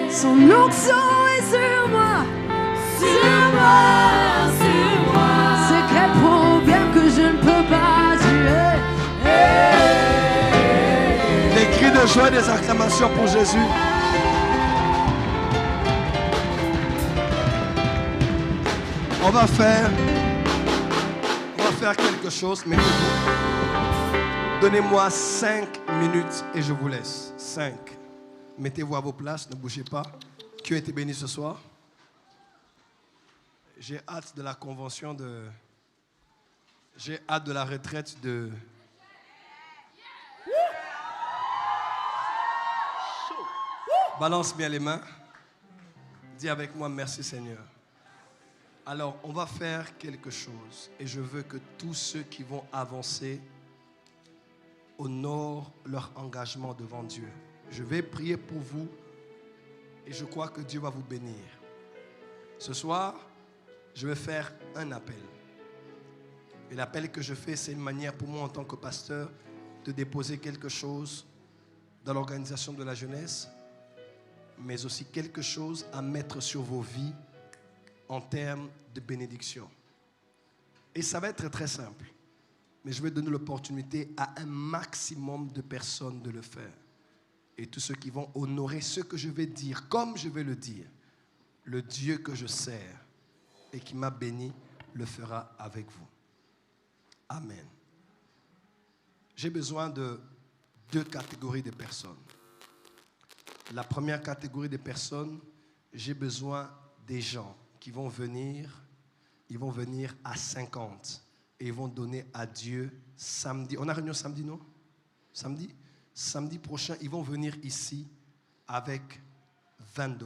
Son onction est sur moi, sur moi, sur moi. C'est quel problème que je ne peux pas tuer. Des cris de joie et des acclamations pour Jésus. On va faire quelque chose, mettez-vous. Donnez-moi 5 minutes et je vous laisse. 5. Mettez-vous à vos places, ne bougez pas. Qui a été béni ce soir? J'ai hâte de la convention de... J'ai hâte de la retraite de... Balance bien les mains. Dis avec moi, merci Seigneur. Alors, on va faire quelque chose. Et je veux que tous ceux qui vont avancer honorent leur engagement devant Dieu. Je vais prier pour vous. Et je crois que Dieu va vous bénir. Ce soir, je vais faire un appel. Et l'appel que je fais, c'est une manière pour moi en tant que pasteur de déposer quelque chose dans l'organisation de la jeunesse, mais aussi quelque chose à mettre sur vos vies en termes de bénédiction. Et ça va être très simple, mais je vais donner l'opportunité à un maximum de personnes de le faire. Et tous ceux qui vont honorer ce que je vais dire, comme je vais le dire, le Dieu que je sers et qui m'a béni le fera avec vous. Amen. J'ai besoin de 2 catégories de personnes. La première catégorie de personnes, j'ai besoin des gens qui vont venir, ils vont venir à 50 et ils vont donner à Dieu samedi. On a réunion samedi, non? Samedi? Samedi prochain, ils vont venir ici avec $20.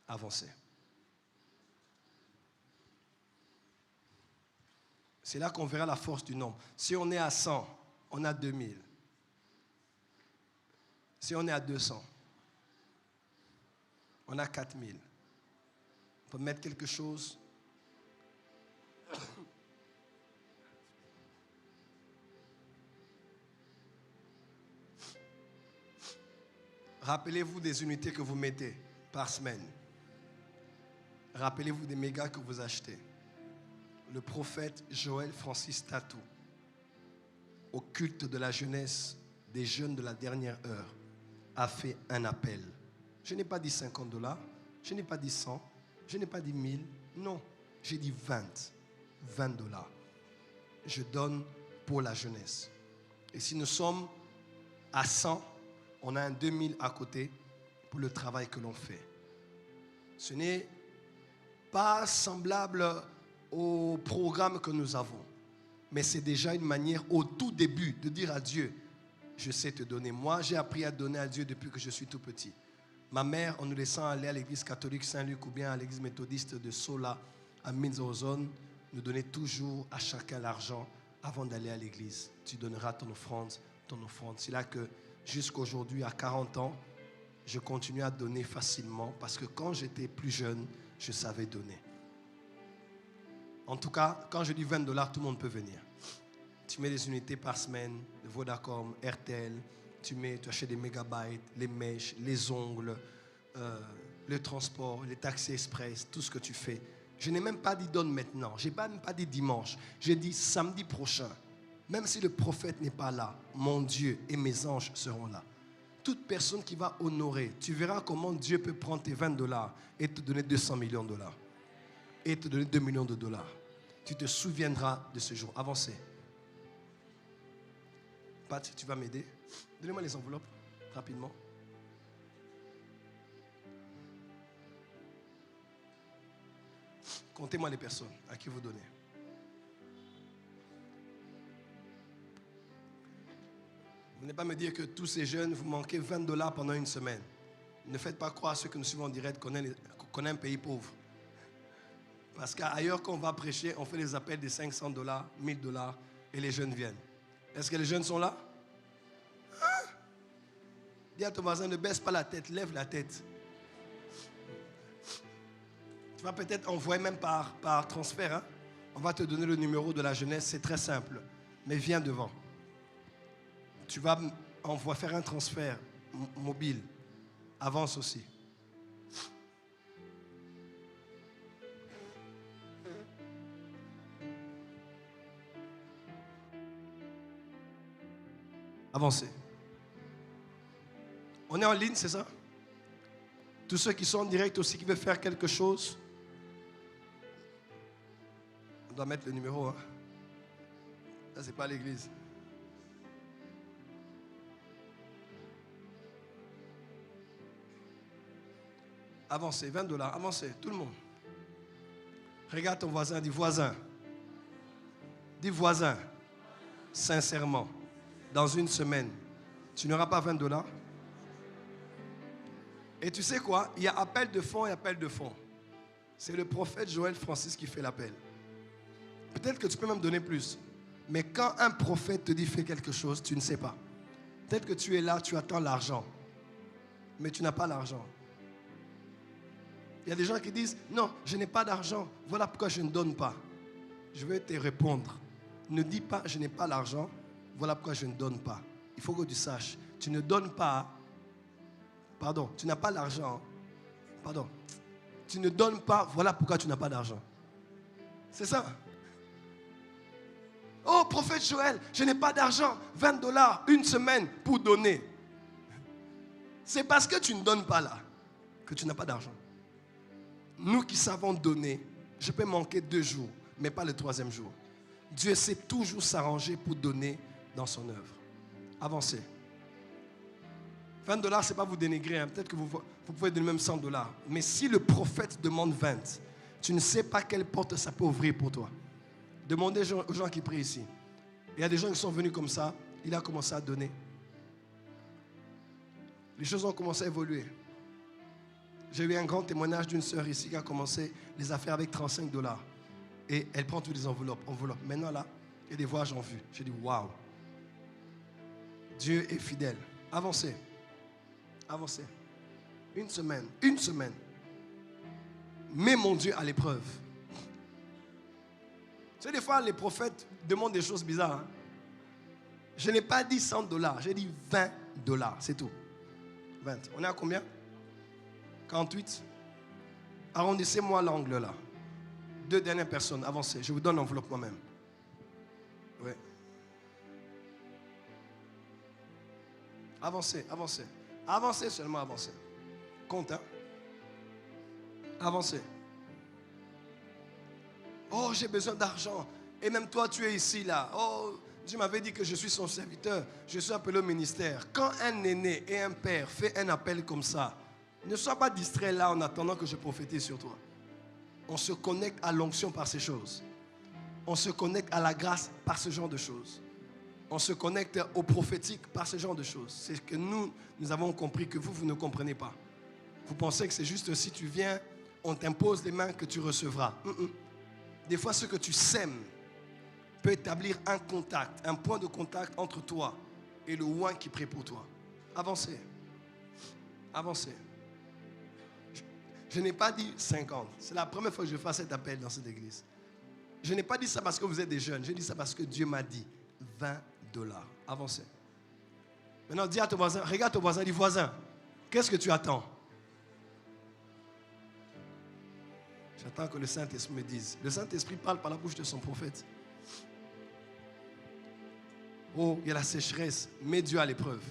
Avancez. C'est là qu'on verra la force du nombre. Si on est à 100, on a 2000. Si on est à 200, on a 4000. On peut mettre quelque chose. Rappelez-vous des unités que vous mettez par semaine. Rappelez-vous des mégas que vous achetez. Le prophète Joël Francis Tatou, au culte de la jeunesse des jeunes de la dernière heure, a fait un appel. Je n'ai pas dit $50, je n'ai pas dit 100, je n'ai pas dit 1000, non, j'ai dit $20. Je donne pour la jeunesse. Et si nous sommes à 100, on a un 2000 à côté pour le travail que l'on fait. Ce n'est pas semblable au programme que nous avons, mais c'est déjà une manière au tout début de dire à Dieu, je sais te donner. Moi, j'ai appris à donner à Dieu depuis que je suis tout petit. Ma mère, en nous laissant aller à l'église catholique Saint-Luc ou bien à l'église méthodiste de Sola, à Minzozone, nous donnait toujours à chacun l'argent avant d'aller à l'église. Tu donneras ton offrande, ton offrande. C'est là que jusqu'à aujourd'hui, à 40 ans, je continue à donner facilement parce que quand j'étais plus jeune, je savais donner. En tout cas, quand je dis $20, tout le monde peut venir. Tu mets des unités par semaine, de Vodacom, RTL, tu achètes des mégabytes, les mèches, les ongles, le transport, les taxis express, tout ce que tu fais. Je n'ai même pas dit donne maintenant. Je n'ai même pas dit dimanche. J'ai dit samedi prochain. Même si le prophète n'est pas là, mon Dieu et mes anges seront là. Toute personne qui va honorer, tu verras comment Dieu peut prendre tes $20 et te donner 200 millions de dollars. Et te donner 2 millions de dollars. Tu te souviendras de ce jour. Avancez. Pat, tu vas m'aider. Donnez-moi les enveloppes, rapidement. Comptez-moi les personnes à qui vous donnez. Vous n'allez pas me dire que tous ces jeunes, vous manquez $20 pendant une semaine. Ne faites pas croire à ceux que nous suivons en direct qu'on est un pays pauvre. Parce qu'ailleurs, quand on va prêcher, on fait les appels de $500, $1000 et les jeunes viennent. Est-ce que les jeunes sont là? Hein? Dis à ton voisin, ne baisse pas la tête, lève la tête. Tu vas peut-être envoyer même par transfert. Hein? On va te donner le numéro de la jeunesse, c'est très simple. Mais viens devant. Tu vas faire un transfert mobile. Avance aussi. Avancez. On est en ligne, c'est ça? Tous ceux qui sont en direct aussi, qui veulent faire quelque chose. On doit mettre le numéro. Hein? Ça, c'est pas l'église. Avancez, $20, avancez, tout le monde. Regarde ton voisin, dis voisin. Dis voisin, sincèrement, dans une semaine, tu n'auras pas $20. Et tu sais quoi? Il y a appel de fonds et appel de fonds. C'est le prophète Joël Francis qui fait l'appel. Peut-être que tu peux même donner plus. Mais quand un prophète te dit fais quelque chose, tu ne sais pas. Peut-être que tu es là, tu attends l'argent. Mais tu n'as pas l'argent. Il y a des gens qui disent, non, je n'ai pas d'argent, voilà pourquoi je ne donne pas. Je vais te répondre. Ne dis pas, je n'ai pas l'argent, voilà pourquoi je ne donne pas. Il faut que tu saches, tu ne donnes pas, pardon, tu n'as pas l'argent, pardon, tu ne donnes pas, voilà pourquoi tu n'as pas d'argent. C'est ça. Oh, prophète Joël, je n'ai pas d'argent, $20, une semaine pour donner. C'est parce que tu ne donnes pas là que tu n'as pas d'argent. Nous qui savons donner, je peux manquer 2 jours, mais pas le 3e jour. Dieu sait toujours s'arranger pour donner dans son œuvre. Avancez. $20, ce n'est pas vous dénigrer. Hein. Peut-être que vous pouvez donner même $100. Mais si le prophète demande 20, tu ne sais pas quelle porte ça peut ouvrir pour toi. Demandez aux gens qui prient ici. Il y a des gens qui sont venus comme ça. Il a commencé à donner. Les choses ont commencé à évoluer. J'ai eu un grand témoignage d'une sœur ici qui a commencé les affaires avec $35. Et elle prend toutes les enveloppes. Maintenant là, il y a des voyages en vue. J'ai dit waouh. Dieu est fidèle. Avancez. Avancez. Une semaine. Mets mon Dieu à l'épreuve. Tu sais, des fois, les prophètes demandent des choses bizarres. Hein? Je n'ai pas dit $100. J'ai dit $20. C'est tout. 20. On est à combien? 48. Arrondissez-moi l'angle là. 2 dernières personnes, avancez. Je vous donne l'enveloppe moi-même. Oui. Avancez, avancez. Avancez seulement, avancez. Compte, hein. Avancez. Oh, j'ai besoin d'argent. Et même toi, tu es ici là. Oh, Dieu m'avait dit que je suis son serviteur. Je suis appelé au ministère. Quand un aîné et un père fait un appel comme ça, ne sois pas distrait là en attendant que je prophétise sur toi. On se connecte à l'onction par ces choses. On se connecte à la grâce par ce genre de choses. On se connecte au prophétique par ce genre de choses. C'est que nous avons compris que vous ne comprenez pas. Vous pensez que c'est juste si tu viens, on t'impose les mains que tu recevras. Des fois, ce que tu sèmes peut établir un contact, un point de contact entre toi et le oint qui prie pour toi. Avancez. Avancez. Je n'ai pas dit 50. C'est la première fois que je fais cet appel dans cette église. Je n'ai pas dit ça parce que vous êtes des jeunes. J'ai dit ça parce que Dieu m'a dit $20. Avancez. Maintenant, dis à ton voisin, regarde ton voisin, dis voisin, qu'est-ce que tu attends? J'attends que le Saint-Esprit me dise. Le Saint-Esprit parle par la bouche de son prophète. Oh, il y a la sécheresse. Mets Dieu à l'épreuve.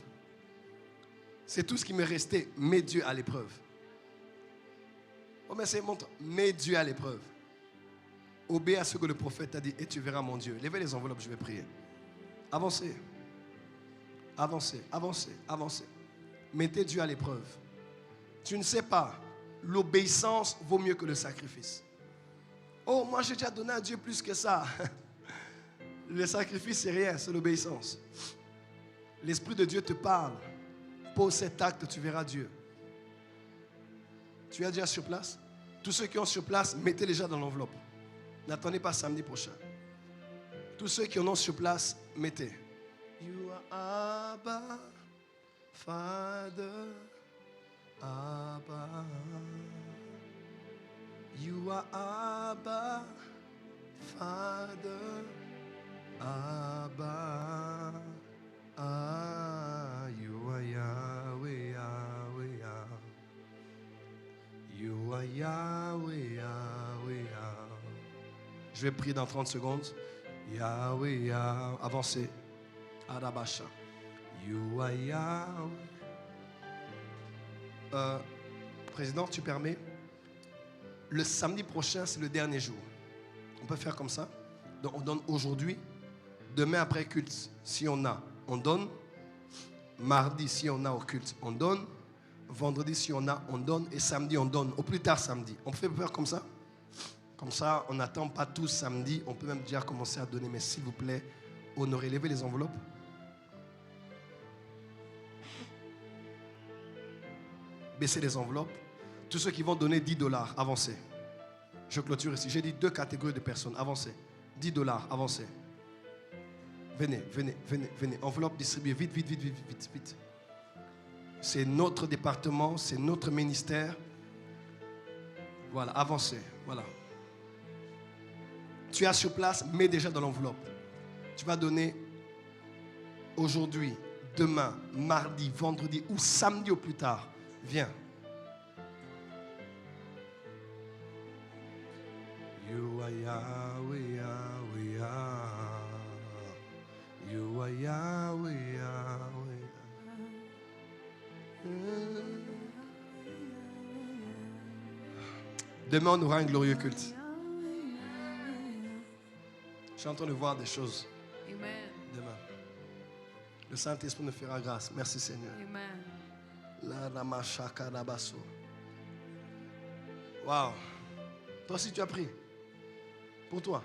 C'est tout ce qui me restait. Mets Dieu à l'épreuve. Oh, mais c'est mon temps. Mets Dieu à l'épreuve. Obéis à ce que le prophète a dit et tu verras mon Dieu. Levez les enveloppes, je vais prier. Avancez. Avancez, avancez, avancez. Mettez Dieu à l'épreuve. Tu ne sais pas, l'obéissance vaut mieux que le sacrifice. Oh, moi j'ai déjà donné à Dieu plus que ça. Le sacrifice, c'est rien, c'est l'obéissance. L'Esprit de Dieu te parle. Pose cet acte, tu verras Dieu. Tu es déjà sur place? Tous ceux qui sont sur place, mettez déjà dans l'enveloppe. N'attendez pas samedi prochain. Tous ceux qui en ont sur place, mettez. You are Abba, Father, Abba. You are Abba, Father, Abba. Ah, you are Yahweh, Yahweh, Yahweh. You are Yahweh, Yahweh, Yahweh. Je vais prier dans 30 secondes. Yahweh, Yahweh. Avancez. Arabasha. You are Yahweh. Président, tu permets? Le samedi prochain, c'est le dernier jour. On peut faire comme ça. Donc, on donne aujourd'hui. Demain, après culte, si on a, on donne. Mardi, si on a au culte, on donne. Vendredi, si on a, on donne. Et samedi, on donne. Au plus tard, samedi. On peut faire comme ça? Comme ça, on n'attend pas tous samedi. On peut même déjà commencer à donner. Mais s'il vous plaît, honorez. Levez les enveloppes. Baissez les enveloppes. Tous ceux qui vont donner $10, avancez. Je clôture ici. J'ai dit 2 catégories de personnes. Avancez. $10, avancez. Venez, venez, venez, venez. Enveloppe distribuée. Vite, vite, vite, vite, vite, vite. C'est notre département, c'est notre ministère. Voilà, avancez. Voilà. Tu es sur place, mets déjà dans l'enveloppe. Tu vas donner aujourd'hui, demain, mardi, vendredi ou samedi au plus tard. Viens. You are Yahweh, Yahweh, Yahweh. You are Yahweh, Yahweh. Demain, on aura un glorieux culte. Je suis en train de voir des choses. Amen. Demain. Le Saint-Esprit nous fera grâce. Merci Seigneur. Amen. La ramachaka rabasso. Wow. Toi aussi tu as pris. Pour toi.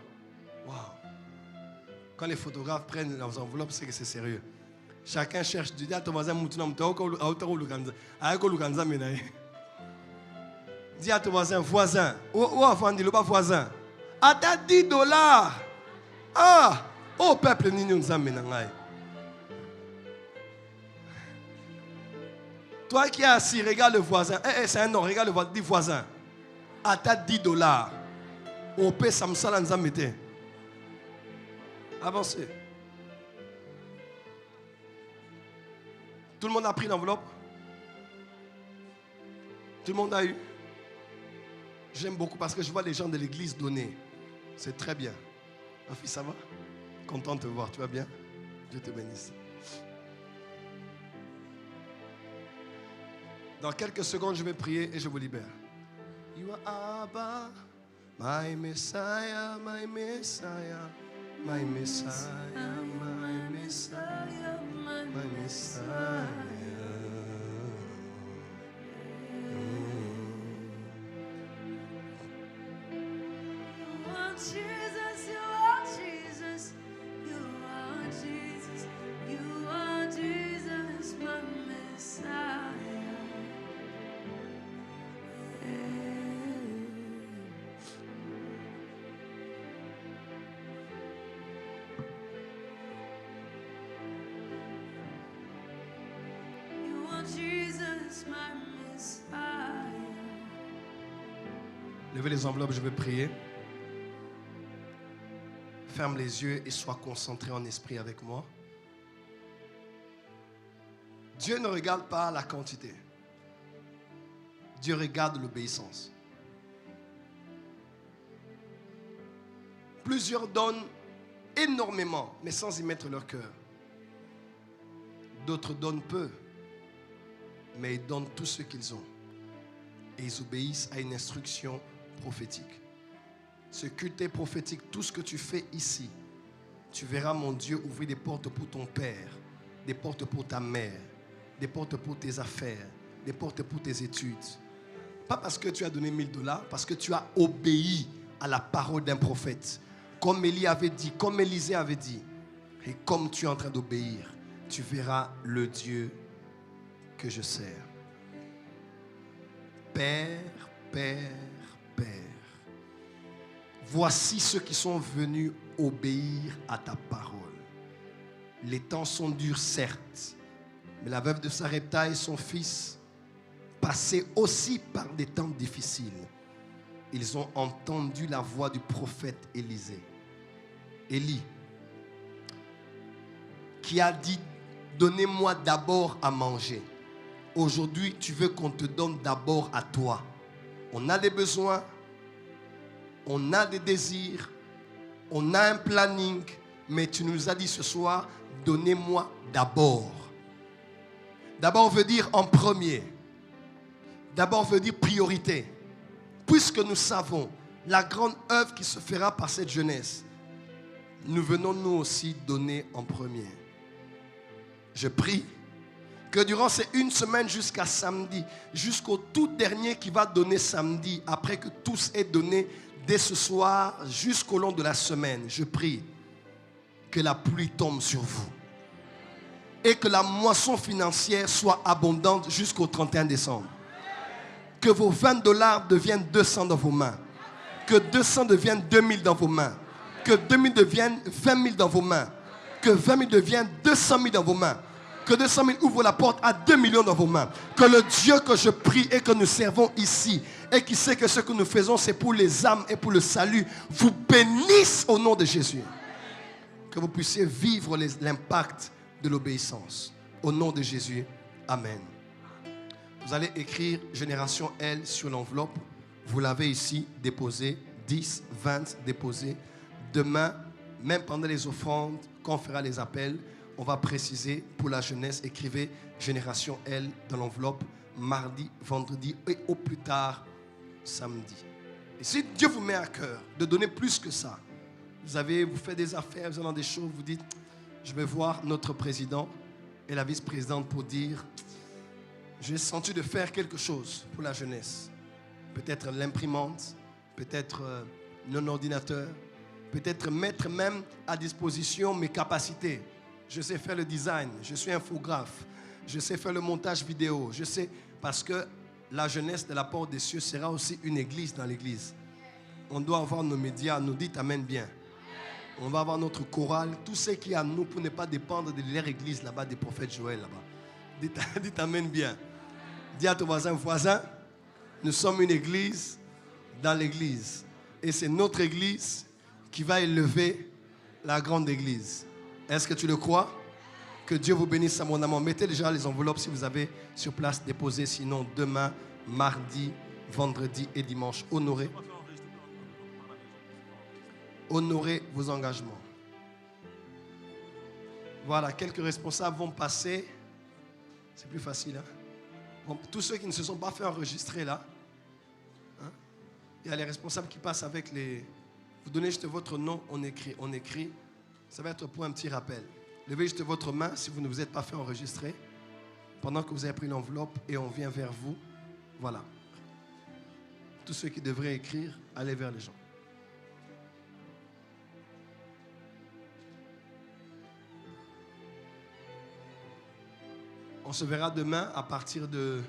Wow. Quand les photographes prennent leurs enveloppes, c'est que c'est sérieux. Chacun cherche. Tu dis à ton voisin, dis à ton voisin, voisin. Où avant dit le pas voisin. À ta $10. Ah! Oh peuple, nous amène. Toi qui es assis, regarde le voisin. C'est un nom, regarde le voisin. Dis voisin. À ta $10. Au paix, ça me sale en zamete. Avancez. Tout le monde a pris l'enveloppe? Tout le monde a eu? J'aime beaucoup parce que je vois les gens de l'église donner. C'est très bien. Ma fille, ça va? Content de te voir. Tu vas bien? Dieu te bénisse. Dans quelques secondes, je vais prier et je vous libère. You are Abba, my Messiah, my Messiah, my Messiah, my Messiah, my Messiah. Jesus, you are Jesus, you are Jesus, you are Jesus, my Messiah. You are Jesus, my Messiah. Levez les enveloppes, je vais prier. Ferme les yeux et sois concentré en esprit avec moi. Dieu ne regarde pas la quantité. Dieu regarde l'obéissance. Plusieurs donnent énormément, mais sans y mettre leur cœur. D'autres donnent peu, mais ils donnent tout ce qu'ils ont. Et ils obéissent à une instruction prophétique. Ce culte est prophétique. Tout ce que tu fais ici, tu verras mon Dieu ouvrir des portes pour ton père, des portes pour ta mère, des portes pour tes affaires, des portes pour tes études. Pas parce que tu as donné $1000, parce que tu as obéi à la parole d'un prophète. Comme Élie avait dit, comme Élisée avait dit. Et comme tu es en train d'obéir, tu verras le Dieu que je sers. Père, Père, Père, voici ceux qui sont venus obéir à ta parole. Les temps sont durs, certes, mais la veuve de Sarepta et son fils passaient aussi par des temps difficiles. Ils ont entendu la voix du prophète Élisée. Élie, qui a dit, donnez-moi d'abord à manger. Aujourd'hui, tu veux qu'on te donne d'abord à toi. On a des besoins, on a des désirs, on a un planning, mais tu nous as dit ce soir, donnez-moi d'abord. D'abord veut dire en premier. D'abord veut dire priorité. Puisque nous savons la grande œuvre qui se fera par cette jeunesse, nous venons nous aussi donner en premier. Je prie que durant ces une semaine jusqu'à samedi, jusqu'au tout dernier qui va donner samedi, après que tous aient donné dès ce soir jusqu'au long de la semaine, je prie que la pluie tombe sur vous et que la moisson financière soit abondante jusqu'au 31 décembre. Que vos $20 deviennent 200 dans vos mains. Que 200 deviennent 2000 dans vos mains. Que 2000 deviennent 20 000 dans vos mains. Que 20 000 deviennent 200 000 dans vos mains. Que 200 000 ouvre la porte à 2 millions dans vos mains. Que le Dieu que je prie et que nous servons ici, et qui sait que ce que nous faisons c'est pour les âmes et pour le salut, vous bénisse au nom de Jésus. Que vous puissiez vivre l'impact de l'obéissance. Au nom de Jésus. Amen. Vous allez écrire Génération L sur l'enveloppe. Vous l'avez ici déposé. 10, 20 déposé. Demain, même pendant les offrandes, quand on fera les appels, on va préciser pour la jeunesse. Écrivez Génération L dans l'enveloppe. Mardi, vendredi et au plus tard, samedi. Et si Dieu vous met à cœur de donner plus que ça, vous faites des affaires, vous avez des choses, vous dites, je vais voir notre président et la vice-présidente pour dire, j'ai senti de faire quelque chose pour la jeunesse. Peut-être l'imprimante, peut-être un ordinateur, peut-être mettre même à disposition mes capacités. Je sais faire le design, je suis infographe, je sais faire le montage vidéo, je sais, parce que la jeunesse de la porte des cieux sera aussi une église dans l'église. On doit avoir nos médias, nous dites amen bien. On va avoir notre chorale, tout ce qui est à nous pour ne pas dépendre de leur église là-bas, des prophètes Joël là-bas. Dites amen bien. Dis à ton voisin, nous sommes une église dans l'église. Et c'est notre église qui va élever la grande église. Est-ce que tu le crois? Que Dieu vous bénisse abondamment. Mettez déjà les enveloppes si vous avez sur place déposées. Sinon, demain, mardi, vendredi et dimanche, honorez vos engagements. Voilà, quelques responsables vont passer. C'est plus facile, hein? Bon, tous ceux qui ne se sont pas fait enregistrer là, hein? Il y a les responsables qui passent avec les... Vous donnez juste votre nom, on écrit. Ça va être pour un petit rappel. Levez juste votre main si vous ne vous êtes pas fait enregistrer pendant que vous avez pris l'enveloppe et on vient vers vous. Voilà. Tous ceux qui devraient écrire, allez vers les gens. On se verra demain à partir de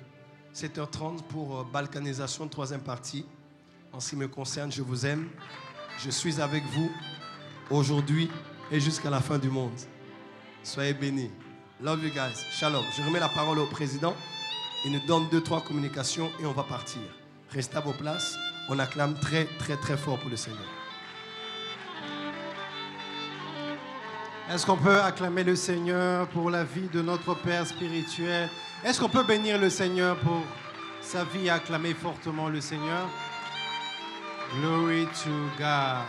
7h30 pour balkanisation, troisième partie. En ce qui me concerne, je vous aime. Je suis avec vous aujourd'hui et jusqu'à la fin du monde. Soyez bénis. Love you guys. Shalom. Je remets la parole au président. Il nous donne 2-3 communications et on va partir. Restez à vos places. On acclame très, très, très fort pour le Seigneur. Est-ce qu'on peut acclamer le Seigneur pour la vie de notre Père spirituel? Est-ce qu'on peut bénir le Seigneur pour sa vie et acclamer fortement le Seigneur? Glory to God.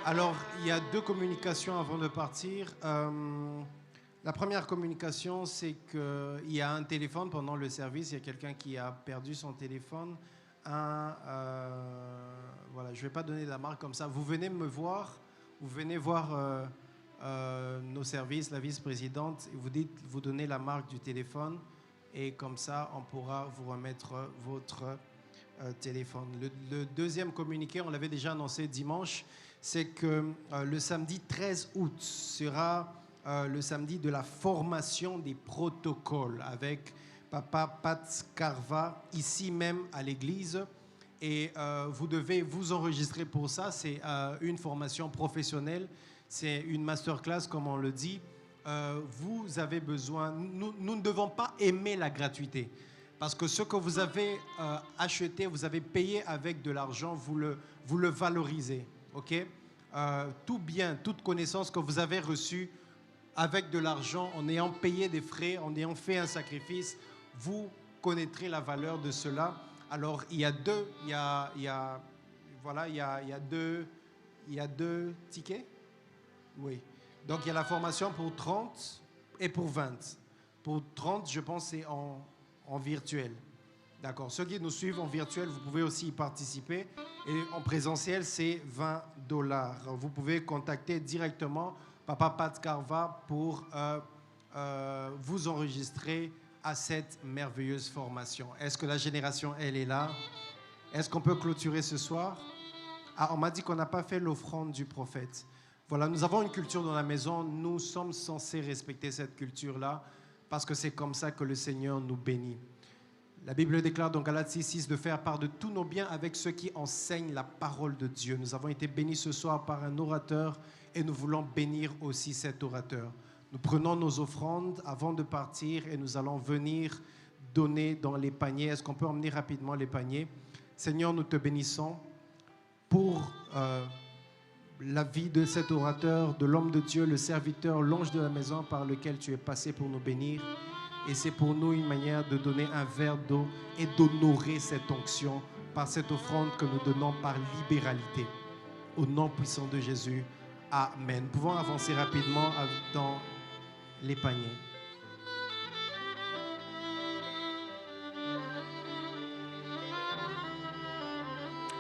Alors, il y a 2 communications avant de partir. La première communication, c'est qu'il y a un téléphone pendant le service. Il y a quelqu'un qui a perdu son téléphone. Voilà, je ne vais pas donner la marque comme ça. Vous venez me voir, vous venez voir nos services, la vice-présidente, et vous donnez la marque du téléphone. Et comme ça, on pourra vous remettre votre téléphone. Le deuxième communiqué, on l'avait déjà annoncé dimanche, c'est que le samedi 13 août sera le samedi de la formation des protocoles avec Papa Pat Carva, ici même à l'église. Et vous devez vous enregistrer pour ça. C'est une formation professionnelle. C'est une masterclass, comme on le dit. Vous avez besoin... Nous ne devons pas aimer la gratuité. Parce que ce que vous avez acheté, vous avez payé avec de l'argent, vous le valorisez. OK? Tout bien, toute connaissance que vous avez reçue avec de l'argent, en ayant payé des frais, en ayant fait un sacrifice, vous connaîtrez la valeur de cela. Alors, il y a deux tickets. Oui. Donc, il y a la formation pour 30 et pour 20. Pour 30, je pense, c'est en virtuel. D'accord. Ceux qui nous suivent en virtuel, vous pouvez aussi y participer. Et en présentiel, c'est $20. Vous pouvez contacter directement Papa Pat Carva pour vous enregistrer à cette merveilleuse formation. Est-ce que la génération, elle est là? Est-ce qu'on peut clôturer ce soir? Ah, on m'a dit qu'on n'a pas fait l'offrande du prophète. Voilà, nous avons une culture dans la maison. Nous sommes censés respecter cette culture-là parce que c'est comme ça que le Seigneur nous bénit. La Bible déclare dans Galates 6:6 de faire part de tous nos biens avec ceux qui enseignent la parole de Dieu. Nous avons été bénis ce soir par un orateur et nous voulons bénir aussi cet orateur. Nous prenons nos offrandes avant de partir et nous allons venir donner dans les paniers. Est-ce qu'on peut emmener rapidement les paniers? Seigneur, nous te bénissons pour la vie de cet orateur, de l'homme de Dieu, le serviteur, l'ange de la maison par lequel tu es passé pour nous bénir. Et c'est pour nous une manière de donner un verre d'eau et d'honorer cette onction par cette offrande que nous donnons par libéralité. Au nom puissant de Jésus, Amen. Nous pouvons avancer rapidement dans les paniers.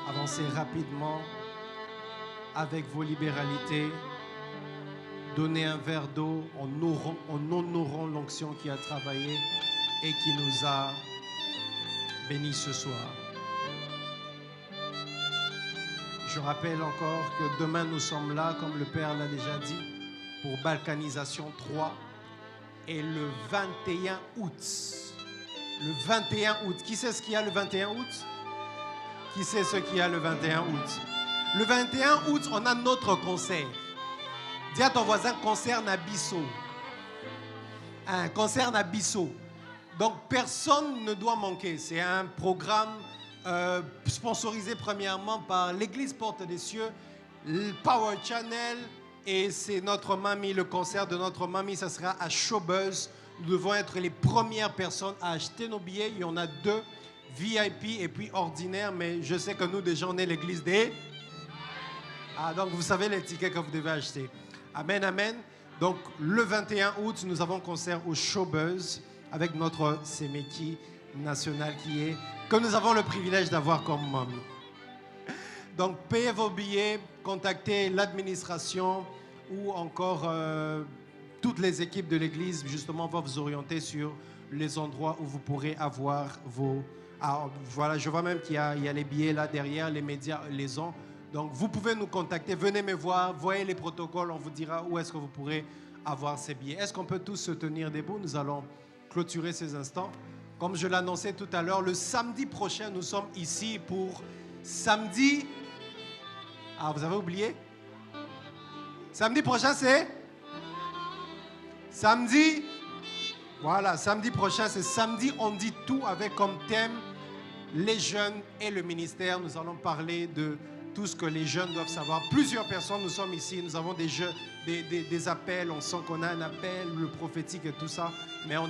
Avancez rapidement avec vos libéralités. Donnez un verre d'eau en honorant l'onction qui a travaillé et qui nous a bénis ce soir. Je rappelle encore que demain nous sommes là, comme le Père l'a déjà dit, pour Balkanisation 3. Et le 21 août, qui sait ce qu'il y a le 21 août? Qui sait ce qu'il y a le 21 août? Le 21 août, on a notre concert. Dis à ton voisin, concert Nabisso. Un concert Nabisso. Donc, personne ne doit manquer. C'est un programme sponsorisé premièrement par l'Église Porte des Cieux, le Power Channel, et c'est notre mamie, le concert de notre mamie, ça sera à Showbuzz. Nous devons être les premières personnes à acheter nos billets. Il y en a 2, VIP et puis ordinaire, mais je sais que nous, déjà, on est l'église des... Ah, donc vous savez les tickets que vous devez acheter. Amen, amen. Donc, le 21 août, nous avons concert au Showbuzz avec notre Semeki national que nous avons le privilège d'avoir comme mamie. Donc, payez vos billets, contactez l'administration ou encore toutes les équipes de l'église, justement, vont vous orienter sur les endroits où vous pourrez avoir vos... Ah, voilà, je vois même qu'il y a les billets là derrière, les médias les ont. Donc, vous pouvez nous contacter, venez me voir, voyez les protocoles, on vous dira où est-ce que vous pourrez avoir ces billets. Est-ce qu'on peut tous se tenir debout? Nous allons clôturer ces instants. Comme je l'annonçais tout à l'heure, le samedi prochain, nous sommes ici pour samedi... Ah, vous avez oublié? Samedi prochain, c'est... Samedi... Voilà, samedi prochain, c'est samedi, on dit tout avec comme thème les jeunes et le ministère. Nous allons parler de tout ce que les jeunes doivent savoir. Plusieurs personnes, nous sommes ici, nous avons des appels, on sent qu'on a un appel, le prophétique et tout ça, mais on est